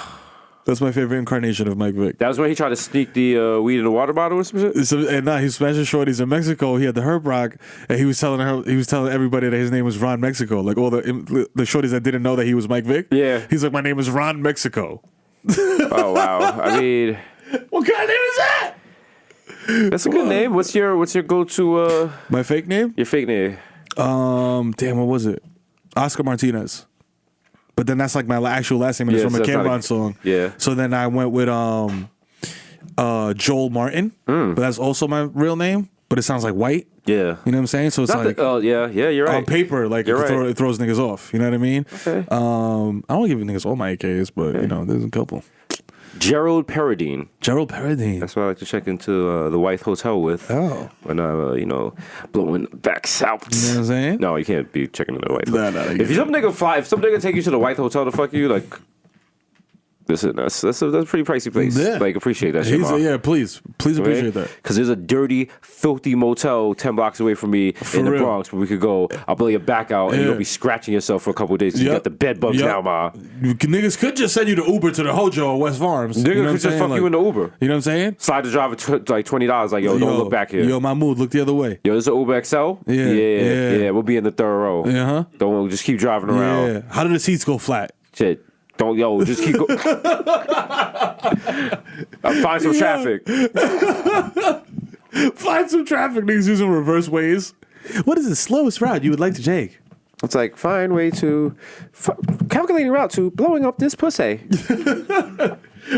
That's my favorite incarnation of Mike Vick. That was when he tried to sneak the weed in the water bottle or some shit? So, and now he's smashing shorties in Mexico. He had the Herb Rock, and he was telling everybody that his name was Ron Mexico. Like all the shorties that didn't know that he was Mike Vick. Yeah. He's like, my name is Ron Mexico. Oh, wow. I mean, What kind of name is that? that's a good name. What's your go-to, My fake name? your fake name? Damn, what was it? Oscar Martinez. But then that's like my actual last name, and Yeah, it's from so a that's not Cameron a- song. yeah. So then I went with Joel Martin, but that's also my real name. But it sounds like white. Yeah. You know what I'm saying? So it's Not like the, yeah, you're right. on paper, like You're right. it throws niggas off. You know what I mean? Okay. I don't give niggas all my AKs, but you know, there's a couple. Gerald Paradine. Gerald Paradine. That's what I like to check into the White Hotel with. Oh. When I'm, blowing back south. You know what I'm saying? No, you can't be checking into the White Nah, Hotel. nah, If some nigga take you to the White Hotel to fuck you, like, Listen, that's a pretty pricey place. Yeah. Like, appreciate that shit, Yeah, please appreciate that. Because there's a dirty, filthy motel 10 blocks away from me in the real. Bronx where we could go. I'll blow your back out and Yeah. you'll be scratching yourself for a couple of days. 'Cause You got the bed bugs now, ma. Niggas could just send you to Uber to the Hojo or West Farms. Niggas You know what I'm could just saying? fuck you in the Uber. You know what I'm saying? Slide the driver like $20. Like, yo, don't look back here. Yo, Mahmoud, look the other way. Yo, this is an Uber XL? Yeah. We'll be in the third row. Uh-huh. Don't just keep driving around. Yeah. How did the seats go flat? Shit. Don't, yo, just keep going. Find some traffic. Find some traffic, niggas using reverse ways. What is the slowest route you would like to take? It's like, find way to, calculating route to blowing up this pussy.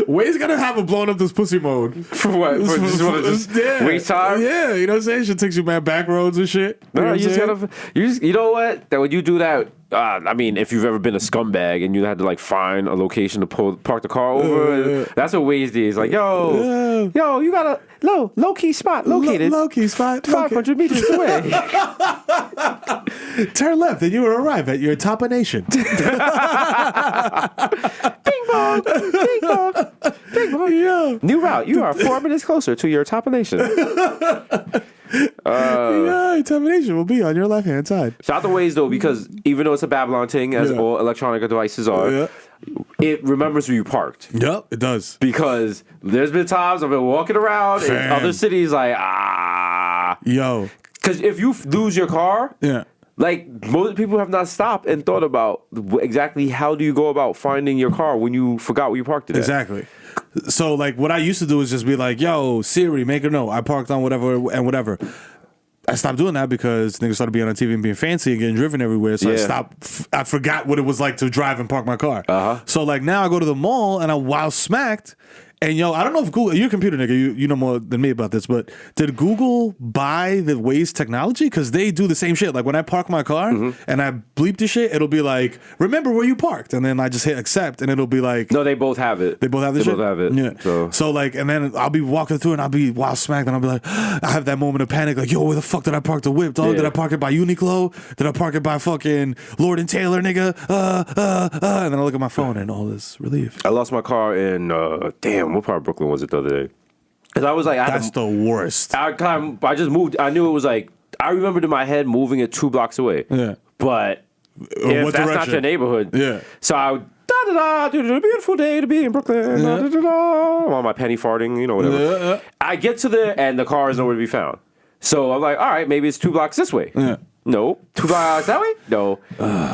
Waze gotta have a blown up this pussy mode. For what? For just want to just waste time? Yeah, you know what I'm saying? Shit takes you man back roads and shit. You know No, what you I'm just saying? gotta, you know what? That when you do that, I mean, if you've ever been a scumbag and you had to like find a location to park the car over, that's what Waze is. Like, yo, you got a low key spot located Low key spot. 500 meters away. Turn left and you will arrive at your Tapa Nation. Bing bong, bing bong, bing bong. Yeah. New route. You are 4 minutes closer to your top nation. Yeah, Tapa Nation will be on your left hand side. Shout out to Waze though, because even though it's a Babylon thing, as Yeah. all electronic devices are, Yeah. it remembers where you parked. Yep, it does. Because there's been times I've been walking around in Fam. other cities like, Yo. because if you lose your car, Yeah. like most people have not stopped and thought about exactly how do you go about finding your car when you forgot where you parked it at. Exactly. So like what I used to do is just be like, yo, Siri, make a note. I parked on whatever and whatever. I stopped doing that because niggas started being on TV and being fancy and getting driven everywhere. So I Yeah. stopped. I forgot what it was like to drive and park my car. Uh-huh. So like now I go to the mall and I'm wild smacked. And yo, I don't know if Google, you're a computer nigga, you know more than me about this, but did Google buy the Waze technology? Because they do the same shit. Like when I park my car and I bleep the shit, it'll be like, remember where you parked. And then I just hit accept and it'll be like, No, they both have it. they both have this They shit? both have it. Yeah. So like, and then I'll be walking through and I'll be wild smacked and I'll be like, I have that moment of panic. Like, yo, where the fuck did I park the whip, dog? Yeah. Did I park it by Uniqlo? Did I park it by fucking Lord and Taylor, nigga? And then I look at my phone and all this relief. I lost my car in, damn, what part of Brooklyn was it the other day? Because I was like, That's the worst. I just moved. I knew it was like, I remembered in my head moving it 2 blocks away. Yeah. But if what that's not direction? your neighborhood. Yeah. So I a beautiful day to be in Brooklyn. I'm on my penny farting, you know, whatever. I get to there and the car is nowhere to be found. So I'm like, all right, maybe it's 2 blocks this way. Yeah. No. 2 blocks that way? No.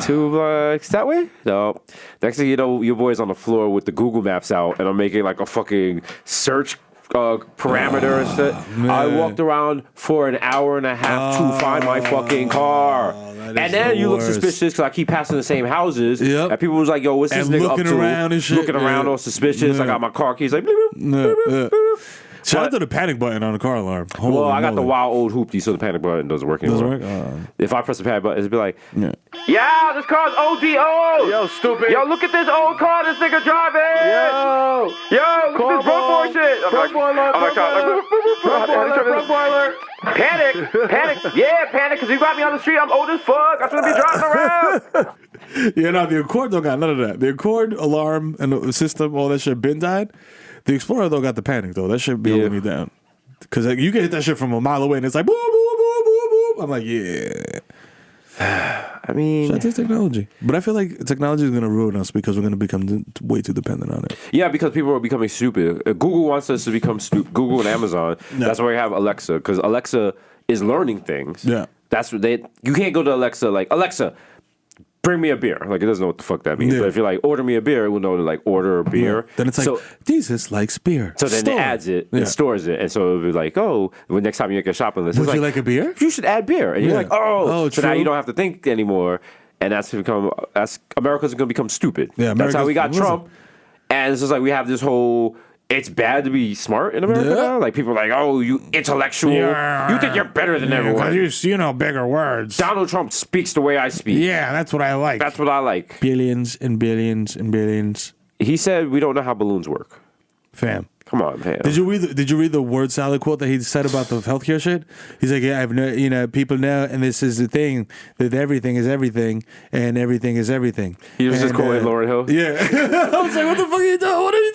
2 blocks that way? No. Next thing you know, your boy's on the floor with the Google Maps out, and I'm making like a fucking search parameter and shit. I walked around for an hour and a half to find my fucking car. that is And then the you look worst. suspicious because I keep passing the same houses. Yep. And people was like, yo, what's this And nigga up looking to? around and shit, Looking around yeah. all suspicious. I Yeah. got my car keys like, bloop, bloop, Yeah, yeah. bloop. Shout out But- to the panic button on the car alarm. Holy Well, I got the moly. wild old hoopty, so the panic button doesn't work anymore. Doesn't work? If I press the panic button, it'd be like, Yeah. yeah, this car's ODO. Yo, stupid. Yo, look at this old car this nigga driving. Yo. Look at this broke boy shit. Broke boy alert, broke boy alert, broke boy alert. Panic. Yeah, panic, because you got me on the street. I'm old as fuck. I shouldn't be driving around. Yeah, no, the Accord don't got none of that. The Accord alarm and the system, all that shit been died. The Explorer though got the panic though. That shit be holding me down. Cause like, you can hit that shit from a mile away and it's like boop boop boop boop boop. I'm like, yeah. I mean, That's technology. But I feel like technology is gonna ruin us because we're gonna become way too dependent on it. yeah, because people are becoming stupid. Google wants us to become stupid. Google and Amazon. Yeah. That's why we have Alexa, because Alexa is learning things. Yeah. That's what they. You can't go to Alexa like, Alexa, bring me a beer. Like, it doesn't know what the fuck that means. Yeah. But if you're like, order me a beer, it will know to like order a beer. Then it's like, so, Jesus likes beer. so then Store. it adds it Yeah. and stores it. And so it'll be like, oh, when next time you make a shopping list, Would it's you like a beer? You should add beer. And you're Yeah. like, oh, Oh, so now true. you don't have to think anymore. And that's America's going to become stupid. Yeah, that's how we got America's- Trump. And it's just like we have this whole, it's bad to be smart in America Yeah. now. Like people are like, oh, you intellectual. You think you're better than everyone. you know bigger words. Donald Trump speaks the way I speak. Yeah, that's what I like. That's what I like. Billions and billions and billions. He said we don't know how balloons work. Fam. Come on, man. Did you read the word salad quote that he said about the healthcare shit? He's like, yeah, I've no, people know, and this is the thing that everything is everything, and everything is everything. He was just quoting Lauryn Hill. Yeah, I was like, what the fuck are you doing? What are you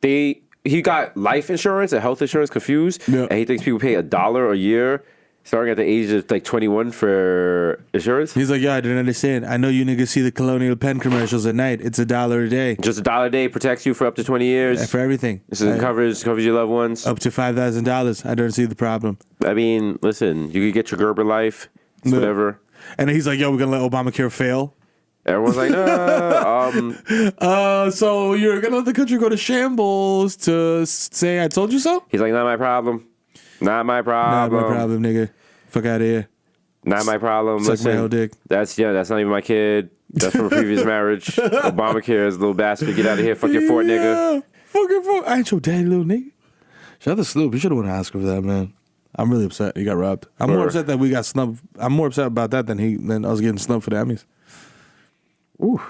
doing? He got life insurance and health insurance confused, and he thinks people pay $1 a year. Starting at the age of like 21 for insurance. He's like, yeah, I didn't understand. I know you niggas see the Colonial Penn commercials at night. It's $1 a day. Just $1 a day protects you for up to 20 years. For everything. This is covers your loved ones. Up to $5,000. I don't see the problem. I mean, listen, you could get your Gerber life, whatever. And then he's like, yo, we're going to let Obamacare fail. Everyone's like, so you're going to let the country go to shambles to say I told you so? He's like, not my problem. Not my problem. Not my problem, nigga. Fuck out of here. Not my problem. Suck Listen, my whole dick. That's not even my kid. That's from a previous marriage. Obamacare is a little bastard. Get out of here. Fuck your fort, nigga. Fuck your fort. I ain't your daddy, little nigga. Shout out to Snoop. You should have won an Oscar for that, man. I'm really upset he got robbed. I'm more upset that we got snubbed. I'm more upset about that than us getting snubbed for the Emmys. Ooh.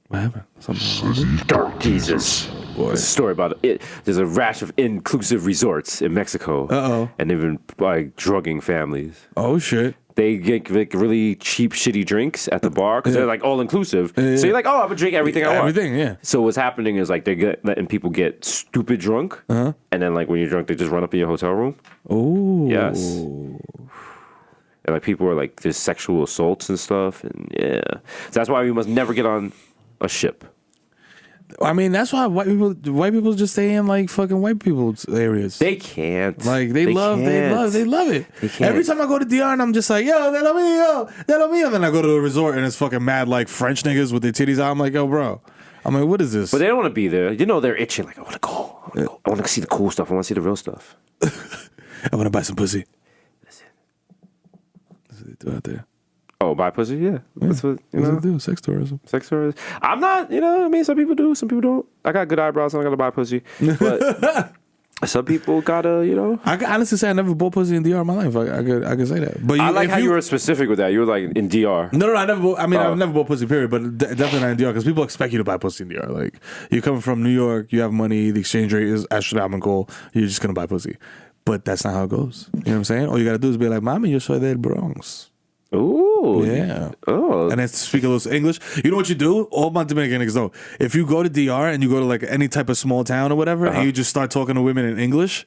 What happened? Something Dark Jesus. Boy. There's a story about it. There's a rash of inclusive resorts in Mexico. Uh-oh. And they've been like drugging families. Oh, shit. They get like really cheap, shitty drinks at the bar because they're like all inclusive. So you're like, oh, I'm gonna drink everything I want. Everything, yeah. So what's happening is like they're letting people get stupid drunk, and then like when you're drunk, they just run up in your hotel room. Oh. Yes. And like people are like there's sexual assaults and stuff, and yeah. So that's why we must never get on a ship. I mean, that's why white people just stay in like fucking white people's areas. They can't. Like they love it. They can't. Every time I go to DR and I'm just like, yo, they love me, and then I go to a resort and it's fucking mad like French niggas with their titties out. I'm like, yo, bro. I'm like, what is this? But they don't want to be there. You know, they're itching. Like, I want to go. I want to see the cool stuff. I want to see the real stuff. I want to buy some pussy. Listen. That's what they do out there. Oh, buy pussy? Yeah. That's what they do. Sex tourism. Sex tourism. I'm not, I mean, some people do, some people don't. I got good eyebrows, so I'm going to buy pussy. But some people gotta, I can honestly say I never bought pussy in DR in my life. I could say that. But I like how you were specific with that. You were like in DR. No, I never bought, I've never bought pussy, period. But definitely not in DR because people expect you to buy pussy in DR. Like, you come from New York, you have money, the exchange rate is astronomical, you're just going to buy pussy. But that's not how it goes. You know what I'm saying? All you got to do is be like, Mami, yo soy del Bronx. Ooh. Yeah. Oh. And then speak a little English. You know what you do? All my Dominican niggas know. If you go to DR and you go to like any type of small town or whatever, and you just start talking to women in English,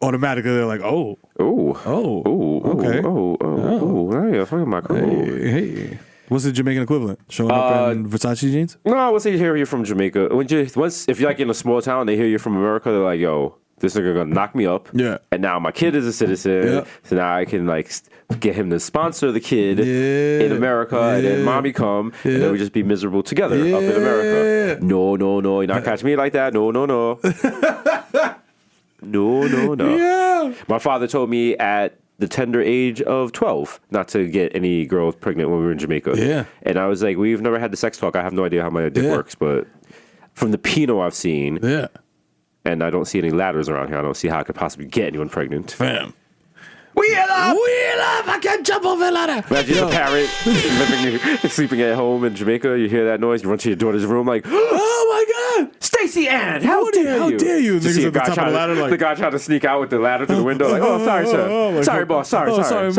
automatically they're like, oh. Ooh. Oh. Ooh. Okay. Oh. Hey, my cool. Hey. What's the Jamaican equivalent? Showing up in Versace jeans? No, once they hear you're from Jamaica, if you're like in a small town, they hear you're from America, they're like, yo, this nigga gonna knock me up. Yeah. And now my kid is a citizen. Yeah. So now I can like get him to sponsor the kid in America, and then mommy come, and then we just be miserable together up in America. No, you're not catching me like that. No. No. Yeah. My father told me at the tender age of 12 not to get any girls pregnant when we were in Jamaica. Yeah. And I was like, we've never had the sex talk. I have no idea how my dick works, but from the Pinot I've seen, and I don't see any ladders around here, I don't see how I could possibly get anyone pregnant. Fam. Wheel up! I can't jump off a ladder. Imagine a parrot sleeping at home in Jamaica. You hear that noise, you run to your daughter's room like, oh my God! Stacey Ann, how dare you? Just see a guy trying the guy trying to sneak out with the ladder through the window like, oh, sorry, sir. Sorry, boss. Sorry, boss. Sorry,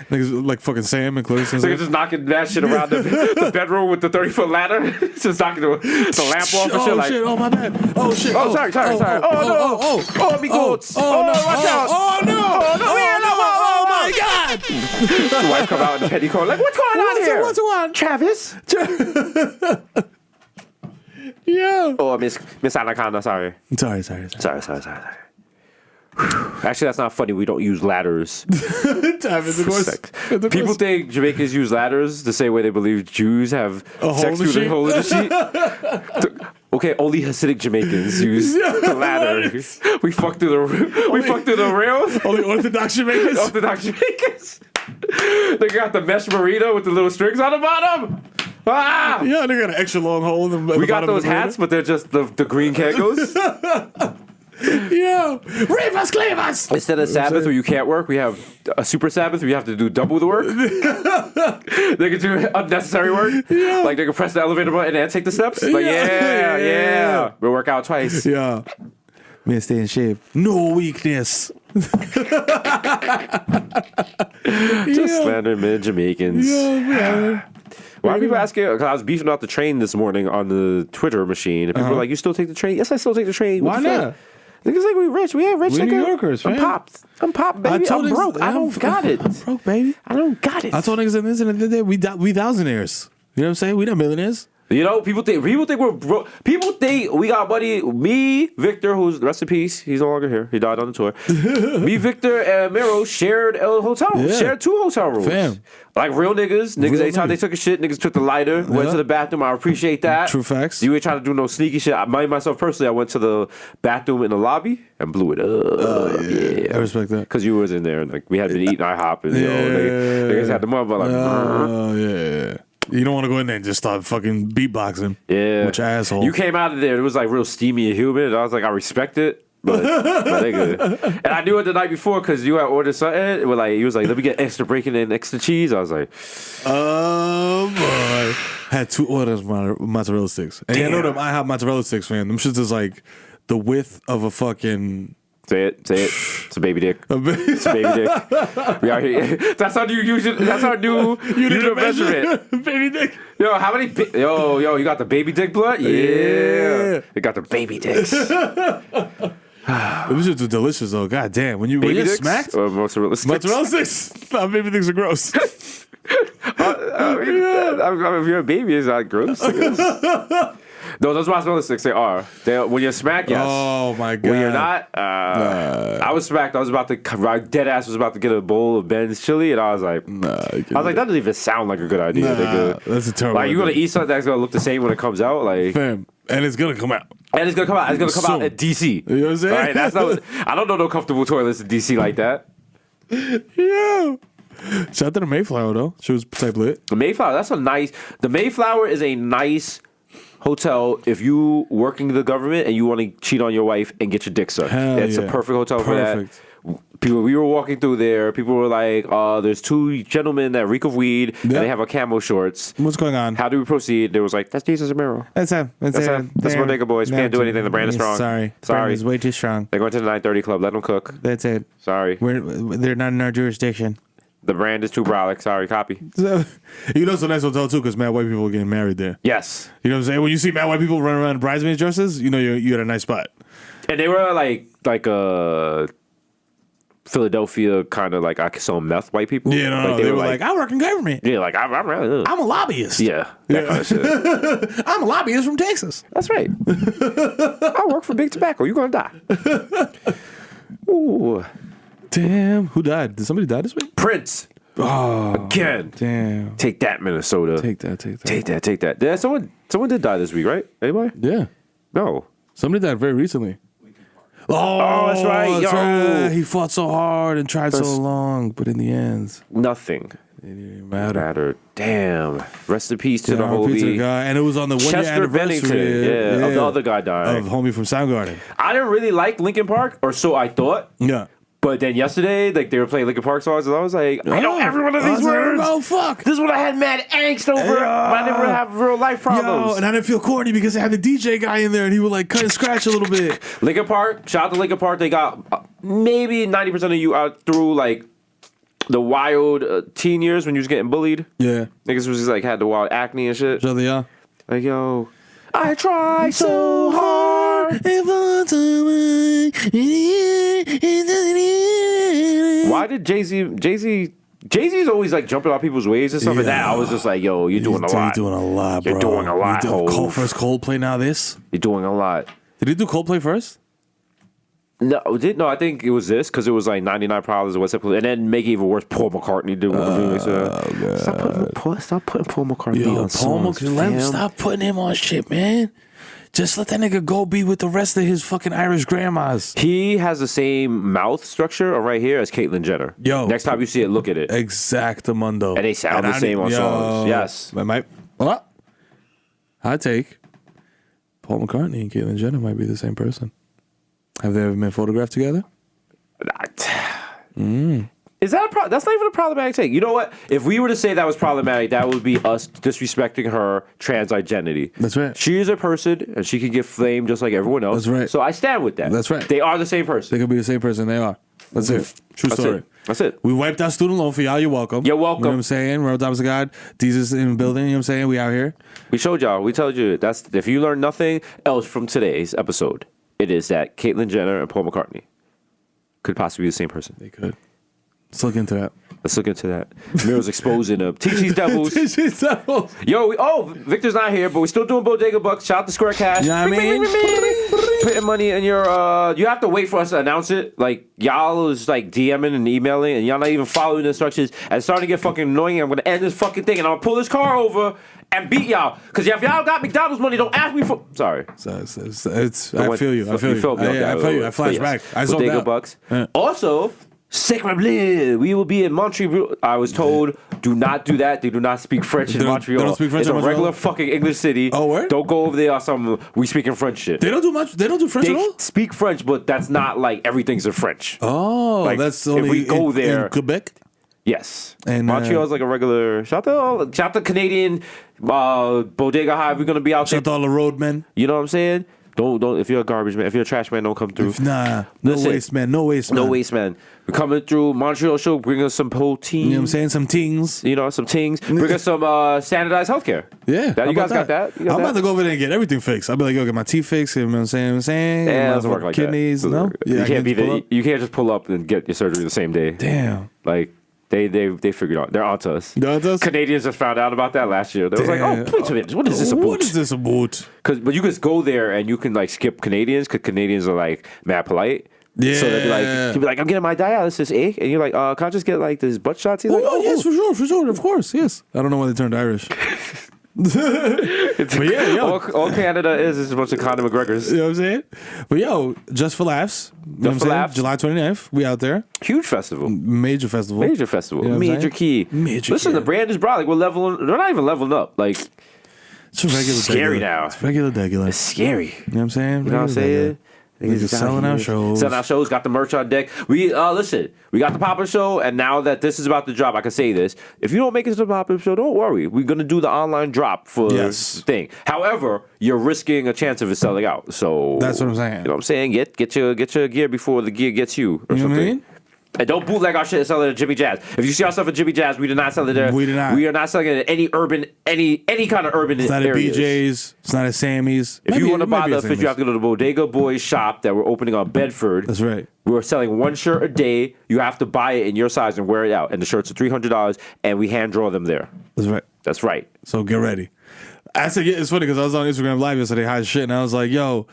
Niggas like fucking Sam and Clarissa. Niggas just knocking that shit around the bedroom with the 30-foot ladder. Just knocking the lamp off and shit like. Oh, my bad. Oh, shit. Oh, sorry. Oh, no. Oh, me goats. Oh, no. Watch out. Oh, no. Oh, my God. The wife come out in the petticoat like, what's going on here? What's going on? Travis? Yeah. Oh, Miss Anaconda, sorry. Sorry. Actually, that's not funny. We don't use ladders for sex. People think Jamaicans use ladders the same way they believe Jews have sex through the hole in the sheet. Okay, only Hasidic Jamaicans use the ladder. We fuck through the rails. Only Orthodox Jamaicans. They got the mesh burrito with the little strings on the bottom. Ah! Yeah, they got an extra long hole in the We got those hats, but they're just the green kegos. Yo, Reavers Cleavers. Instead of Sabbath where you can't work, we have a super Sabbath where you have to do double the work. They can do unnecessary work. Like they can press the elevator button and take the steps. Like, yeah. We'll work out twice. Yeah. Man, stay in shape. No weakness. Just slandering mid Jamaicans. Why are people asking? Because I was beefing out the train this morning on the Twitter machine, and people were like, "You still take the train?" Yes, I still take the train. Why not? Niggas like we rich. We ain't rich. We're nigga. New Yorkers, I'm man. popped. I'm popped, baby. I'm broke. I don't got it. I'm broke, baby. I don't got it. I told niggas on the internet that we thousandaires. You know what I'm saying? We not millionaires. You know, people think we're broke. People think we got money. Me, Victor, who's rest in peace. He's no longer here. He died on the tour. Me, Victor, and Miro shared a hotel room. Yeah. Shared 2 hotel rooms. Fam. Like real niggas. Niggas, anytime they took a shit, niggas took the lighter, went to the bathroom. I appreciate that. True facts. You ain't trying to do no sneaky shit. Myself personally, I went to the bathroom in the lobby and blew it up. Yeah. I respect that. Because you was in there and like we had been eating IHOP and niggas had the mother like. Oh, yeah. You don't want to go in there and just start fucking beatboxing. Yeah. Which asshole. You came out of there, it was like real steamy and humid. And I was like, I respect it. But they good. And I knew it the night before because you had ordered something. With like, he was like, let me get extra bacon and extra cheese. I was like, oh, boy. Had 2 orders of mozzarella sticks. And you know them IHOP mozzarella sticks, man. Them shits is like the width of a fucking... Say it. It's a baby dick. It's a baby dick. We out here. That's our new unit of measurement. Baby dick. Yo, how many? Yo, you got the baby dick blood? Yeah. You got the baby dicks. It was just delicious, though. God damn. When Baby you're dicks? smacked... Or mozzarella sticks? Mozzarella sticks. Nah, baby dicks are gross. I mean, if you're a baby, it's not gross. I guess. No, those mozzarella sticks, they are. When you're smacked, yes. Oh, my God. When you're not, I was smacked. I was about to, dead ass was about to get a bowl of Ben's chili, and I was like, that doesn't even sound like a good idea. Nigga. That's a terrible Like, you're going to idea. eat something that's going to look the same when it comes out? Like, Fam. And it's going to come out. and it's going to come out. It's going to come out Soon. at DC. You know what I'm saying? Right? That's not, I don't know no comfortable toilets in DC like that. Yeah. Shout out to the Mayflower, though. She was type lit. The Mayflower, the Mayflower is a nice hotel if you working the government and you want to cheat on your wife and get your dick sucked. Hell It's yeah. a perfect hotel Perfect. for that. People, we were walking through there. People were like, there's 2 gentlemen that reek of weed and Yeah. they have a camo shorts. What's going on? How do we proceed? There was like, that's Jesus Romero. That's him. That's him. That's my nigga, boys. We can't do anything. The brand is strong. Sorry. Sorry. Brand is way too strong. They're going to the 930 club. Let them cook. That's it. Sorry. They're not in our jurisdiction. The brand is too brolic. Sorry. Copy. So, you know it's a nice hotel, too, because mad white people are getting married there. Yes. You know what I'm saying? When you see mad white people running around in bridesmaids dresses, you know you're at a nice spot. And they were like Philadelphia kind of like I saw meth white people. Yeah, no, Like, they were like, I work in government. yeah, like I'm really. I'm a lobbyist. Yeah, that kind of shit. I'm a lobbyist from Texas. That's right. I work for Big Tobacco. You're gonna die. Ooh, Damn. Who died? Did somebody die this week? Prince. Oh, again. Damn. Take that, Minnesota. Take that. Take that. Yeah, someone did die this week, right? Anybody? Yeah. No. Somebody died very recently. Oh, that's right. Yo. right. He fought so hard and tried so long, but in the end, Nothing it didn't matter. mattered. Damn. Rest in peace to the Yeah, R.I.P. to the homie. guy. And it was on the 1 year Chester anniversary. Bennington. Yeah, of the other guy dying. Of homie from Soundgarden. I didn't really like Linkin Park, or so I thought. Yeah. But then yesterday, like they were playing Linkin Park songs, and I was like, I know every one of these words. Oh, fuck. This is what I had mad angst over. But I didn't really have real life problems. Yo, and I didn't feel corny because I had the DJ guy in there and he would like cut and scratch a little bit. Linkin Park, shout out to Linkin Park. They got maybe 90% of you out through like the wild teen years when you was getting bullied. Yeah. Niggas was just like had the wild acne and shit. So they are. Like, yo, I try so hard. Why did Jay-Z's always like jumping on people's waves and stuff like that. I was just like, yo, you're doing a lot. You're doing a lot, bro. You're doing a lot, Hov. First Coldplay, now this. You're doing a lot. Did he do Coldplay first? No, I think it was this because it was like 99 Problems and what's up, and then make it even worse. Paul McCartney did one remix. Stop putting Paul McCartney Yo, on Paul songs. McCartney, stop putting him on shit, man. Just let that nigga go be with the rest of his fucking Irish grandmas. He has the same mouth structure right here as Caitlyn Jenner. Yo. Next time you see it, look at it. Exactamundo. And they sound the same on songs. Yes. I might. What? Hot take. Paul McCartney and Caitlyn Jenner might be the same person. Have they ever been photographed together? Is that that's not even a problematic take. You know what? If we were to say that was problematic, that would be us disrespecting her trans identity. That's right. She is a person, and she can get flamed just like everyone else. That's right. So I stand with that. That's right. They are the same person. They could be the same person. They are. That's it. True That's story. it. That's it. We wiped out student loan for y'all. You're welcome. You're welcome. You know what I'm saying? Real Dobbs of God. Jesus in the building. You know what I'm saying? We out here. We showed y'all. We told you. That's if you learn nothing else from today's episode, it is that Caitlyn Jenner and Paul McCartney could possibly be the same person. They could. Let's look into that. Let's look into that. Mirror's exposing them. TT's Devils. TT's Devils. Yo, Victor's not here, but we're still doing Bodega Bucks. Shout out to Square Cash. You know what I mean? Putting money in your, you have to wait for us to announce it. Like, y'all is like DMing and emailing, and y'all not even following the instructions. And it's starting to get fucking annoying. I'm going to end this fucking thing, and I'm going to pull this car over and beat y'all. Because if y'all got McDonald's money, don't ask me for. Sorry. I feel you. I feel you. felt me. I feel you. I flash back. I zoned Bodega out. Bucks. Yeah. Also, Sacre Bleu. We will be in Montreal. I was told, do not do that. They do not speak French in Montreal. They don't speak French it's in a Montreal? regular fucking English city. Oh, word? Don't go over there or some we speaking French shit. They don't do much. They don't do French They at all? speak French, but that's not like everything's in French. Oh, Like, that's if only we go there- in Quebec? Yes. And, Montreal is like a regular. Shout out to Canadian Bodega Hive. We're gonna be out there. Shout out to all the roadmen. You know what I'm saying? Don't. If you're a garbage man, if you're a trash man, don't come through. Nah, no Listen. waste, man. No waste, man. No waste, man. We're coming through Montreal show. Bring us some protein. You know what I'm saying? Some tings. You know, some things. Bring us some standardized healthcare. Yeah. That, how you guys about got that? You got I'm that? about to go over there and get everything fixed. I'll be like, yo, get my teeth fixed. You know what I'm saying? Yeah, it doesn't work like kidneys, that. no? You I can't be pull the, up. you can't just pull up and get your surgery the same day. Damn. Like they figured out. They're onto us. They're onto us? Canadians just found out about that last year. They was like, Damn. oh, wait a minute, what is this about? What is this about? But you could go there and you can like skip Canadians because Canadians are like mad polite. Yeah. So they'd be like, you'd be like, I'm getting my dialysis, eh? And you're like, can I just get like this butt shots? He's like, Oh, yes, for sure, of course, yes. I don't know why they turned Irish. But yeah, yo. all Canada is a bunch of Conor McGregors. You know what I'm saying? But yo, Just for Laughs. You know Just for what I'm Laughs. saying? July 29th, we out there. Huge festival. Major festival. Major festival. You know what I'm Major saying? key. Major Listen, key. the brand is broad. Like, we're leveling. They're not even leveling up. Like, It's a regular scary degular. now. It's regular degular. it's scary. You know what I'm saying? You know what I'm saying? We're just selling our shows. Selling our shows, got the merch on deck. We listen, we got the pop-up show, and now that this is about to drop, I can say this. If you don't make it to the pop-up show, don't worry. We're gonna do the online drop for Yes. the thing. However, you're risking a chance of it selling out. So That's what I'm saying. You know what I'm saying? Get your gear before the gear gets you. Or You know what I something. mean? And don't bootleg our shit and sell it at Jimmy Jazz. If you see our stuff at Jimmy Jazz, we do not sell it there. We do not. We are not selling it at any urban, any kind of urban It's not at areas. BJ's. It's not at Sammy's. If you want to buy the fish, fish, you have to go to the Bodega Boys shop that we're opening on Bedford. That's right. We're selling one shirt a day. You have to buy it in your size and wear it out. And the shirts are $300, and we hand draw them there. That's right. That's right. So get ready. I said, yeah, it's funny because I was on Instagram Live yesterday, high as shit, and I was like, yo,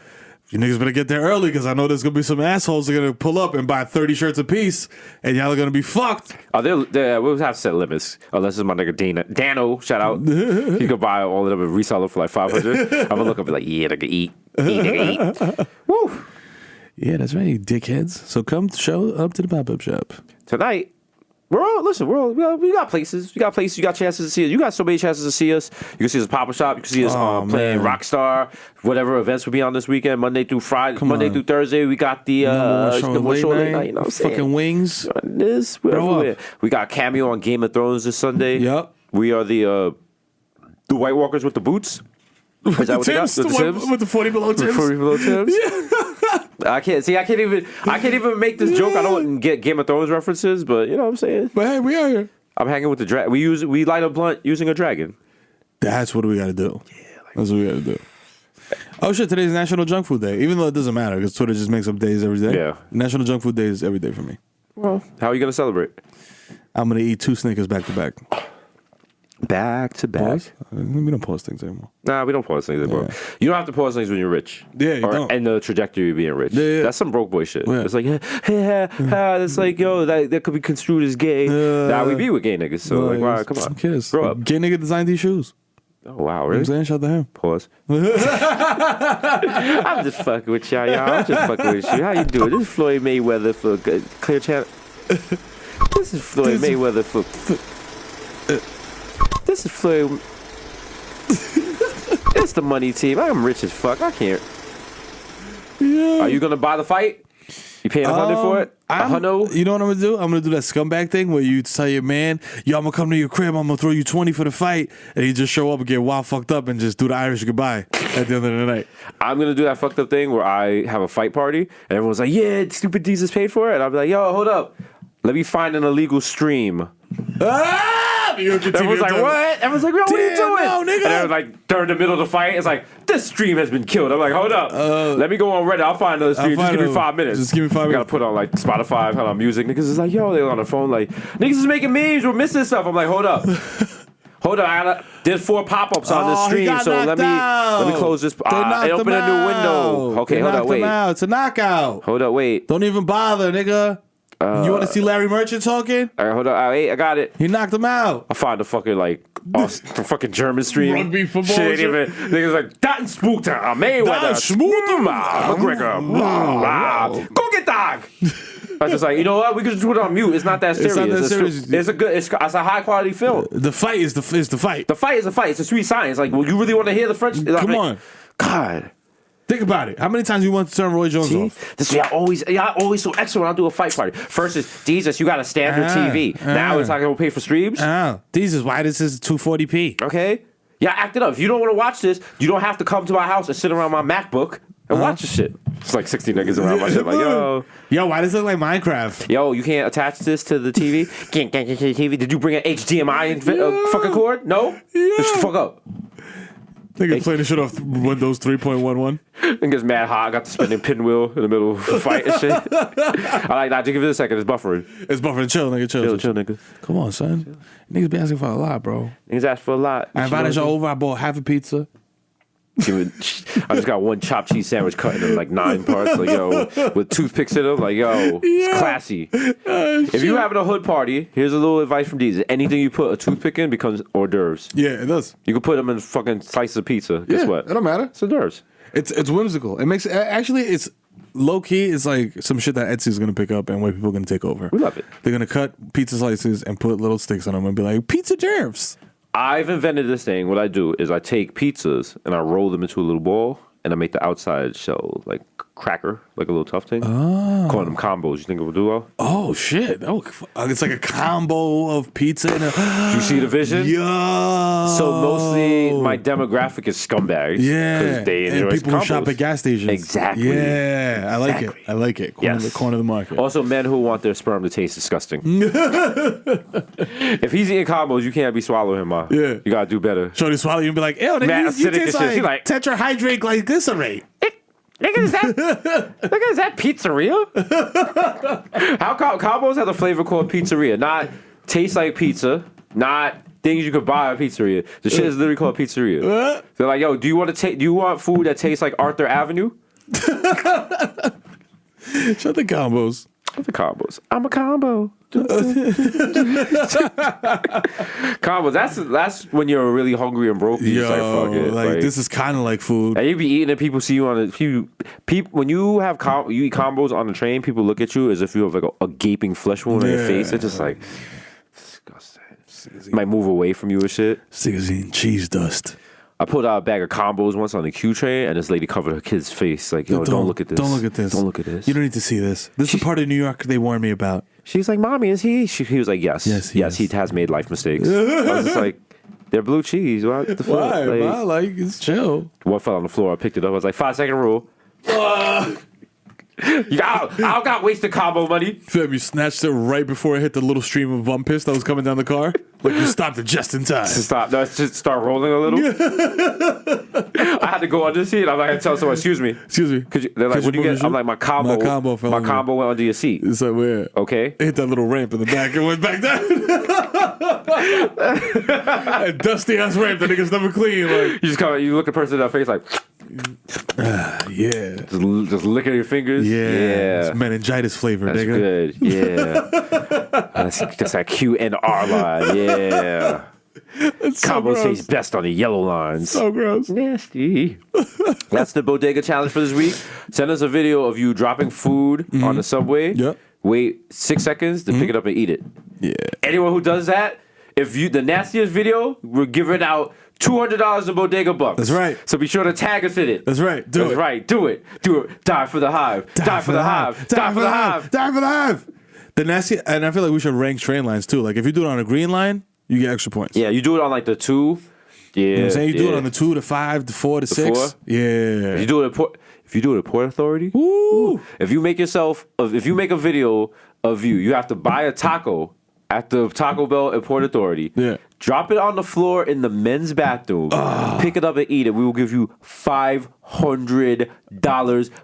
you niggas better get there early because I know there's going to be some assholes that are going to pull up and buy 30 shirts a piece, and y'all are going to be fucked. Oh, we'll have to set limits. Unless it's my nigga Dano, shout out. He could buy all of them and resell them for like $500. I'm going to look up and be like, yeah, nigga, eat. Nigga, eat. Woo. Yeah, that's right, you dickheads. So come show up to the pop-up shop. Tonight, we got places. You got chances to see us. You got so many chances to see us. You can see us at Pop-Up Shop. You can see us playing man. Rockstar, whatever events will be on this weekend, Monday through Friday, Monday on. through Thursday. We got the Number one show late night, you know what I'm saying? fucking wings. This, we're Grow up. everywhere. We got cameo on Game of Thrones this Sunday. Yep. We are the White Walkers with the boots. Is that what they got? Tims, With the Tims? with the 40 below With Tims. 40 below Tims? I can't even make this joke. I don't get Game of Thrones references, but you know what I'm saying? But hey, we are here. I'm hanging with the dragon. We light a blunt using a dragon. That's what we got to do. That's what we got to do. Oh shit! Today's National Junk Food Day. Even though it doesn't matter because Twitter just makes up days every day. Yeah. National Junk Food Day is every day for me. Well, how are you gonna celebrate? I'm gonna eat 2 Snickers back to back. Back to back. Pause? We don't pause things anymore. Nah, we don't pause things anymore. Yeah. You don't have to pause things when you're rich. Yeah, you don't. And the trajectory of being rich. Yeah. That's some broke boy shit. Yeah. It's like, it's like, yo, that could be construed as gay. Nah, we be with gay niggas. So, like, wow, come on. Who cares? Grow up. Gay nigga designed these shoes. Oh, wow, You know what really? I'm saying? Shout out to him. Pause. I'm just fucking with y'all. I'm just fucking with you. How you doing? This is Floyd Mayweather for Clear Channel. This is Floyd Mayweather for. This is Floyd. It's the money team. I'm rich as fuck. I can't. Yeah. Are you gonna buy the fight? You paying $100 for it? $100? You know what I'm gonna do? I'm gonna do that scumbag thing where you tell your man, yo, I'm gonna come to your crib, I'm gonna throw you 20 for the fight, and you just show up and get wild fucked up and just do the Irish goodbye at the end of the night. I'm gonna do that fucked up thing where I have a fight party and everyone's like, yeah, stupid Jesus paid for it. And I'll be like, yo, hold up. Let me find an illegal stream. Everyone's like, what? Everyone's like, yo, what are you doing? No, nigga. And then like during the middle of the fight, it's like, this stream has been killed. I'm like, hold up. Let me go on Reddit. I'll find another stream. Just give me 5 minutes. Just give me 5 minutes. Gotta put on like Spotify, put on music. Niggas is like, yo, they're on the phone like, niggas is making memes. We're missing stuff. I'm like, hold up. Hold on, there's 4 pop-ups on this stream, so let me close this. And open a new window. Okay, hold up, wait. It's a knockout. Hold up, wait. Don't even bother, nigga. You want to see Larry Merchant talking? All right, hold up. Wait, I got it. He knocked him out. I'll find the fucking fucking German stream. Rugby football. Shit, even niggas like Daten Spookter, Mayweather, McGregor, go get dog. I was just like, you know what? We could just put it on mute. It's not that serious. It's not that serious. It's a good. It's a high quality film. The fight is the fight. The fight is a fight. It's a sweet science. Like, well, you really want to hear the French? Come on, God. Think about it. How many times you want to turn Roy Jones off? This y'all always so extra when I do a fight party. First is Jesus, you got a standard TV. Now it's not gonna pay for streams. Jesus, why this is 240p? Okay, yeah, act it up. If you don't want to watch this, you don't have to come to my house and sit around my MacBook and watch the shit. It's like 60 niggas around my shit. Like, yo, why does it look like Minecraft? Yo, you can't attach this to the TV. Can't get to the TV. Did you bring an HDMI fucking cord? No. Just fuck up. Nigga playing the shit off Windows 3.11. It gets mad hot. I got to spin a pinwheel in the middle of the fight and shit. I like that. Just give it a second. It's buffering. It's buffering. Chill, nigga. Chill, nigga. Come on, son. Niggas be asking for a lot, bro. Niggas ask for a lot. I invited y'all over. I bought half a pizza. I just got one chopped cheese sandwich cut into like 9 parts, like yo, with toothpicks in them, like yo, it's classy. If you're having a hood party, here's a little advice from Deez: anything you put a toothpick in becomes hors d'oeuvres. Yeah, it does. You can put them in fucking slices of pizza. Guess what? It don't matter. It's hors d'oeuvres. It's whimsical. It makes actually it's low key. It's like some shit that Etsy's gonna pick up and white people are gonna take over. We love it. They're gonna cut pizza slices and put little sticks on them and be like pizza d'oeuvres. I've invented this thing. What I do is I take pizzas and I roll them into a little ball and I make the outside shell like cracker, like a little tough thing. Calling them combos. You think it will do well? Oh shit! Oh, it's like a combo of pizza and Do you see the vision? Yeah. So mostly my demographic is scumbags. Yeah. Because they enjoy and people combos. who shop at gas stations. Exactly. Yeah, I like it. I like it. Corner of the market. Also, men who want their sperm to taste disgusting. If he's eating combos, you can't be swallowing him, ma. Yeah. You gotta do better. Shorty swallow you and be like, ew, nigga, you taste like tetrahydrate glycerate. Nigga, is that pizzeria? How combos have a flavor called pizzeria? Not taste like pizza, not things you could buy at pizzeria. The shit is literally called pizzeria. They're like, yo, do you want food that tastes like Arthur Avenue? Shut the combos. The combos. I'm a combo. Combos. That's when you're really hungry and broke. You like, fuck it. Like this is kind of like food. And you be eating and people see you on a people when you have you eat combos on the train. People look at you as if you have like a gaping flesh wound on your face. It's just like disgusting. Might move away from you and shit. Niggas eating cheese dust. I put out a bag of combos once on the Q train, and this lady covered her kid's face. Like, yo, don't look at this. Don't look at this. Don't look at this. You don't need to see this. This is the part of New York they warned me about. She's like, Mommy, is he? He was like, yes. He has made life mistakes. I was just like, they're blue cheese. What the fuck? Why? Like, it's chill. One fell on the floor. I picked it up. I was like, 5-second rule. I got wasted combo money. Fam, you snatched it right before it hit the little stream of bum piss that was coming down the car. Like you stopped it just in time. Stop. No, just start rolling a little. I had to go under the seat. I'm like, I tell someone, excuse me. They're like, what do you get? I'm like, my combo went under your seat. It's like, where? Okay. It hit that little ramp in the back and went back down. That dusty ass ramp that niggas never clean. Like you look a person in the face like, yeah. Just licking your fingers. Yeah. It's meningitis flavor, that's nigga. Good. Yeah. that's that Q and R line. Yeah. Combo tastes best on the yellow lines. So gross. Nasty. That's the bodega challenge for this week. Send us a video of you dropping food on the subway. Yep. Wait 6 seconds to pick it up and eat it. Yeah. Anyone who does that, the nastiest video, we're giving out $200 in Bodega Bucks. That's right. So be sure to tag us in it. That's right. Do That's it. right. Do it. Do it. Die for the hive. Die for the hive. Die for the hive. Die for the hive. The nasty, and I feel like we should rank train lines too. Like if you do it on a green line, you get extra points. Yeah, you do it on like the 2. Yeah. You know what I'm saying? You do it on the 2, the 5, the 4, the 6. 4? Yeah. If you do it at Port Authority, Ooh. if you make a video of you have to buy a taco at the Taco Bell at Port Authority. Yeah. Drop it on the floor in the men's bathroom. Pick it up and eat it. We will give you $500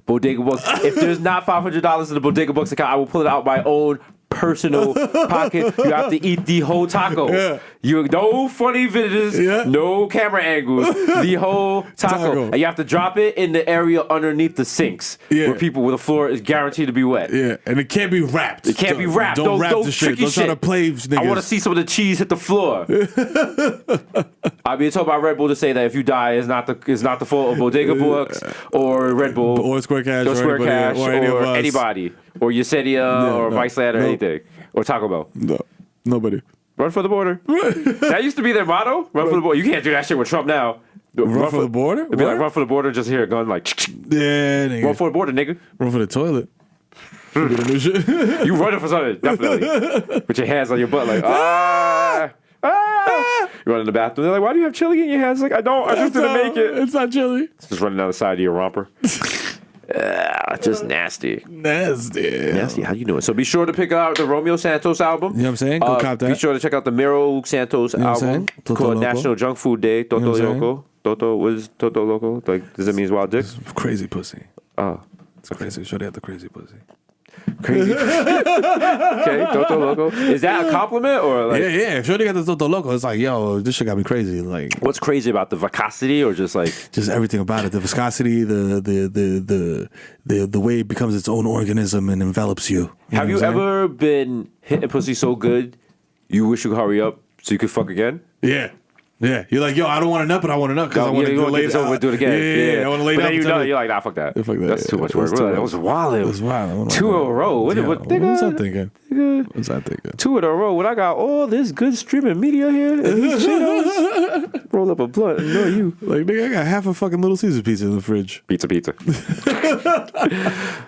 Bodega Bucks. If there's not $500 in the Bodega Bucks account, I will pull it out my own personal pocket. You have to eat the whole taco. Yeah. No funny videos, Yeah. no camera angles. The whole taco. And you have to drop it in the area underneath the sinks where the floor is guaranteed to be wet. Yeah, and it can't be wrapped. It can't be wrapped. Don't wrap Don't the shit. tricky Don't try to shit. play niggas. I want to see some of the cheese hit the floor. I've been told by Red Bull to say that if you die, it's not the fault of Bodega Bucks or Red Bull Or Square Cash or Square anybody, Cash or any of us. anybody or Yesenia or no, Viceland or no. anything or Taco Bell. No, nobody. Run for the border. That used to be their motto. Run for the border. You can't do that shit with Trump now. Run for the border? It'd be like What? run for the border. Just hear a gun like. Yeah, nigga. Run for the border, nigga. Run for the toilet. You running for something, definitely. With your hands on your butt, like, ah. You run in the bathroom. They're like, why do you have chili in your hands? Like, I don't. I just didn't make it. It's not chili. It's just running down the side of your romper. Just nasty. Nasty. Nasty. How you doing? So be sure to pick out the Romeo Santos album. You know what I'm saying? Go cop that. Be sure to check out the Miro Santos know what I'm saying? album Toto called Loco. National Junk Food Day. Toto You know what I'm Loco. Toto, what is Toto Loco? Like, does it mean wild dick? Crazy pussy. Oh. It's crazy. Show they have the crazy pussy. Crazy. Okay, Toto Loco. Is that a compliment or like? Yeah. If Shorty got the Toto Loco, it's like, yo, this shit got me crazy. Like, What's crazy about the viscosity or just like? just everything about it. The viscosity, the way it becomes its own organism and envelops you. Have know you what I'm saying? ever been hitting pussy so good you wish you could hurry up so you could fuck again? Yeah. Yeah. You're like, yo, I don't want a nut, but I want a nut because I want to you wanna lay get this over with, do it again. Yeah. I want to lay but down. then you for know, 10 you're like, nah, fuck that. Fuck that, That's yeah. too much It was work. too That much. was wild. It was wild. What am I 2 in a doing? row. What Yeah. what What was I thinking? What was I thinking? 2 in a row when I got all this good streaming media here and these Cheetos. Roll up a blunt and know you. Like, nigga, I got half a fucking Little Caesars pizza in the fridge. Pizza.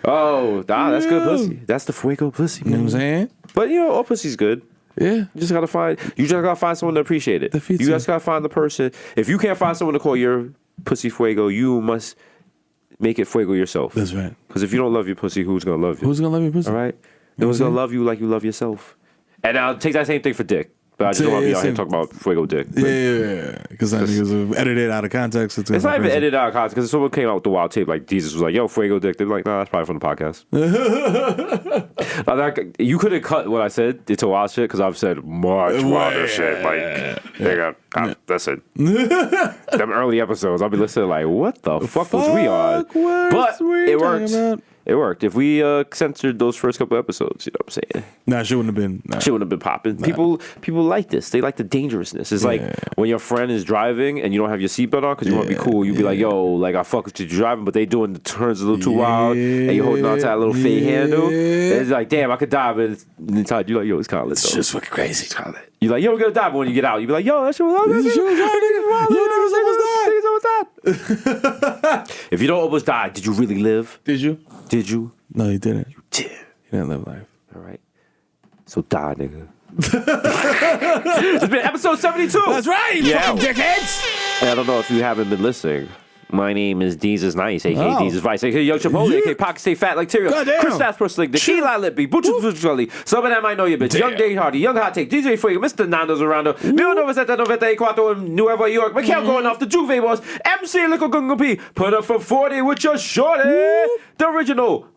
Oh, that's good pussy. That's the fuego pussy. You know what I'm saying? But you know, all pussy's good. Yeah. You just gotta find someone to appreciate it. Defeats You you. just gotta find the person. If you can't find someone to call your pussy fuego, you must make it fuego yourself. That's right. Because if you don't love your pussy, who's gonna love you? Who's gonna love your pussy? All right? No one's gonna love you like you love yourself. And I'll take that same thing for dick. But I just don't want to be out here Same. talking about fuego dick. Yeah. Because that niggas edited out of context. It's not even edited out of context because someone came out with the wild tape. Like Jesus was like, "Yo, fuego dick." They're like, "Nah, that's probably from the podcast." You could have cut what I said into wild shit because I've said much wilder shit. Like, nigga, listen, them early episodes, I'll be listening like, "What the fuck was we on?" But it worked. It worked. If we censored those first couple episodes, you know what I'm saying? Nah, she wouldn't have been. Nah. Shit wouldn't have been popping. People like this. They like the dangerousness. It's like when your friend is driving and you don't have your seatbelt on because you want to be cool. You be like, yo, like I fuck with you driving, but they doing the turns a little too wild and you're holding on to that little fade handle. And it's like, damn, I could die, but inside you like, yo, it's kind of lit though. It's just fucking crazy. It's kind of lit. You like, yo, we're gonna die, but when you get out, you be like, yo, that shit was If you don't almost die, did you really live? Did you? Did you? No, you didn't. You did. You didn't live life. All right. So die, nigga. It's been episode 72. That's right, you Yeah. fucking dickheads. I don't know if you haven't been listening. My name is Deezus Nice, a.k.a. Deezus Vice, a.k.a. Young Chipotle, a.k.a. Pocket Stay Fat like Tyrion. Goddamn. Chris Stafford Slick, the Key Lippy, Butcher Gully, someone that might know you, bitch. Young Dane Hardy, Young Hot Take, DJ Fuego, Mr. Nando's Orlando, Mil 994 in Nueva York, Mikhail going off the Juve boss, MC Lickle Gunga P, put up for 40 with your shorty. The original,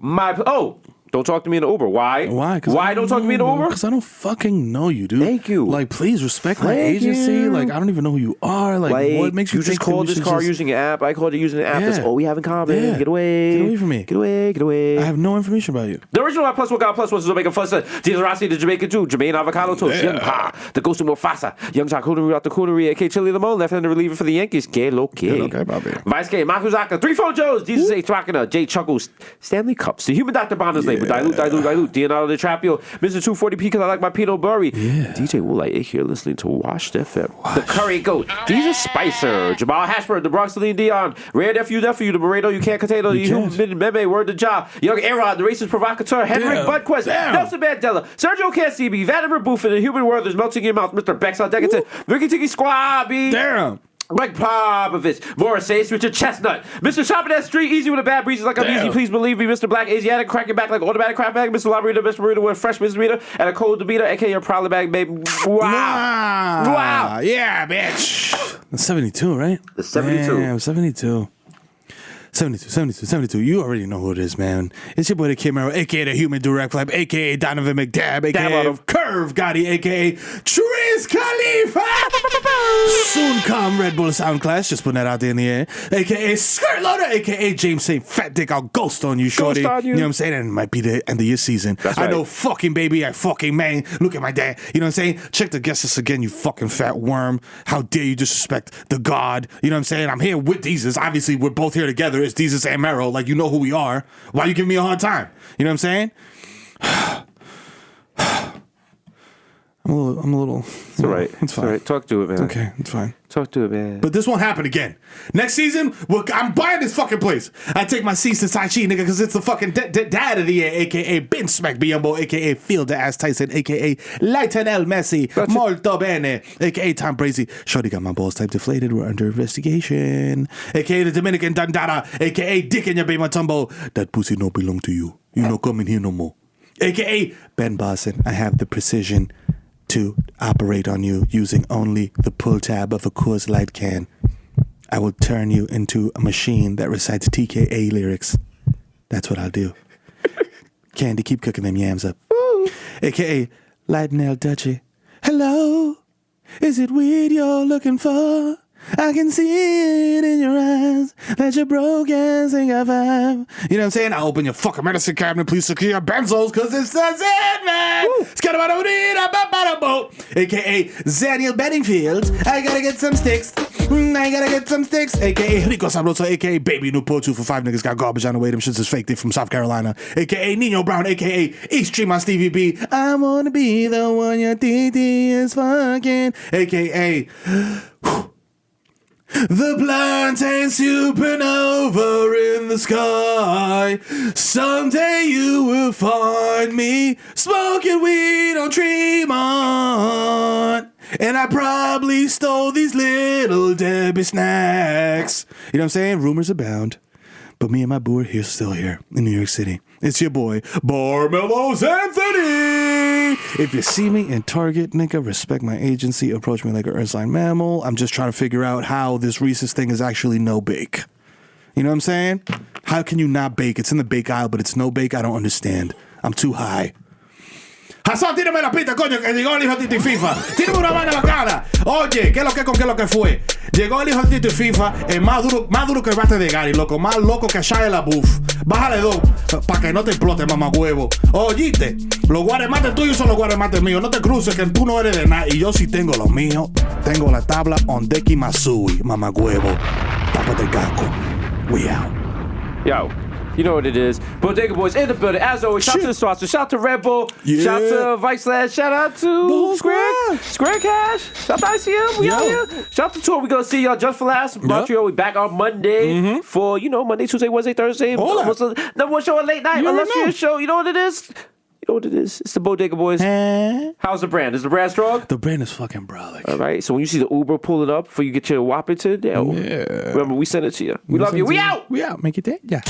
don't talk to me in the Uber. Why? Why? Why don't talk to me in the Uber? Because I don't fucking know you, dude. Thank you. Like, please respect my Thank agency. you. Like, I don't even know who you are. Like what makes you just think that called we this should car just- using an app. I called it using an app. That's Yeah. all we have in common. Yeah. Get away. Get away from me. Get away. Get away. I have no information about you. The original plus one got plus one is Jamaican fuss. Jesus Rossi, the Jamaican too. Jermaine Avocado Toast. Young Pa. The Ghost of Mufasa. Young Charcuterie out the Coonery. A.K. Chili Limon. Left-handed reliever for the Yankees. Que lo que. Okay, Bobby. Vice K. Makuzaka. 3 Phone Joes. Jesus A. Trakina. Jay Chuckles. Stanley Cups. The Human Dr. Bond is But dilute. Leonardo DiCaprio, Mr. 240p because I like my Pinot Burry. Yeah. DJ Woolite here listening to Washed FM. The Curry Goat, DJ Spicer, Jamal Hashburn, the Bronx Celine Dion, Rare Nephew, the Moreno, you can't contain the human meme, word the job, Young Aaron, the racist provocateur, Henrik Budquist, Nelson Mandela, Sergio Cassibi, Vladimir Buffon, the human world is melting in your mouth, Mr. Bexon Decadent, Ricky Tiki Squabby. Damn. Mike Popovich, Morris Ace, Richard Chestnut, Mr. Shopping that street, easy with a bad breezes like I'm easy, please believe me, Mr. Black Asiatic, cracking back like automatic crap bag, Mr. Labrita, Mr. Marita with a fresh Mr. Rita, and a cold demeanor, aka your problem bag, baby. Wow. Yeah, bitch. That's 72, right? The 72. Damn, 72. 72. You already know who it is, man. It's your boy, the Kid Mero, a.k.a. the Human Direct Flap, a.k.a. Donovan McDab, a.k.a. Curve Gotti, a.k.a. Triz Khalifa. Soon come Red Bull Sound Clash, just putting that out there in the air, a.k.a. Skirt Loader, a.k.a. James St. Fat Dick, I'll ghost on you, shorty. Ghost on you. You know what I'm saying? And it might be the end of your season. That's I right. know fucking baby, I fucking man. Look at my dad. You know what I'm saying? Check the guest list again, you fucking fat worm. How dare you disrespect the God? You know what I'm saying? I'm here with Jesus. Obviously, we're both here together. It's Jesus and Mero. Like, you know who we are. Why you giving me a hard time? You know what I'm saying? I'm a little. It's all right. It's fine. All right. Talk to it, man. Okay, it's fine. Talk to it, man. But this won't happen again. Next season, I'm buying this fucking place. I take my seats to Tai Chi, nigga, because it's the fucking dad of the year, a.k.a. Ben Smack Biombo, a.k.a. Field the Ass Tyson, a.k.a. Lionel Messi, Molto Bene, a.k.a. Tom Brady. Shorty got my balls type deflated. We're under investigation. A.k.a. the Dominican Dandara, a.k.a. Dick in your baby Matumbo. That pussy no belong to you. You no come in here no more. A.k.a. Ben Boston. I have the precision to operate on you using only the pull tab of a Coors Light can. I will turn you into a machine that recites TKA lyrics. That's what I'll do. Candy, keep cooking them yams up. A.k.a. Lightning Dutchie. Hello, is it weed you're looking for? I can see it in your eyes that you're broke and sing a vibe. You know what I'm saying? I open your fucking medicine cabinet, please secure your benzos, because it's the Zen Man. A.k.a. Zaniel Bedingfield. I gotta get some sticks. A.k.a. Rico Sabroso, a.k.a. Baby Newport 2 for 5 niggas got garbage on the way. Them shits is fake. They from South Carolina. A.k.a. Nino Brown, a.k.a. East Stream on Stevie B. I wanna be the one your TT is fucking. A.k.a. The plantain supernova in the sky. Someday you will find me smoking weed on Tremont. And I probably stole these little Debbie snacks. You know what I'm saying? Rumors abound. But me and my boo are here, still here in New York City. It's your boy, Barmelos Anthony. If you see me in Target, nigga, respect my agency. Approach me like an Ursine mammal. I'm just trying to figure out how this Reese's thing is actually no bake. You know what I'm saying? How can you not bake? It's in the bake aisle, but it's no bake. I don't understand. I'm too high. Hassan, tírame la pista, coño, que llegó el hijo de Tito y FIFA. Tírame una vaina bacana. Oye, ¿qué es lo que fue? Llegó el hijo de Tito y FIFA, más duro que el bate de Gary, loco, más loco que Shia LaBeouf. Bájale 2, para que no te explote, mamagüevo. Oíste, los guaremates tuyos son los guaremates míos. No te cruces, que tú no eres de nada. Y yo sí tengo los míos. Tengo la tabla Ondeki Masui, mamagüevo. Tápate el casco. We out. Yo. You know what it is. Bodega Boys in the building. As always, shout to the sponsor. Shout to Red Bull. Yeah. Shout to Vice Land. Shout out to Square Cash. Shout to ICM. We out here. Shout out to Tour. We gonna see y'all just for last. Montreal. We back on Monday for, Monday, Tuesday, Wednesday, Thursday. What's the number one show at late night? Illustrious show. You know what it is? It's the Bodega Boys. How's the brand? Is the brand strong? The brand is fucking brolic. All right. So when you see the Uber pulling up before you get your Whoppington, remember we send it to you. We love you. We out. We out. Make it day. Yeah.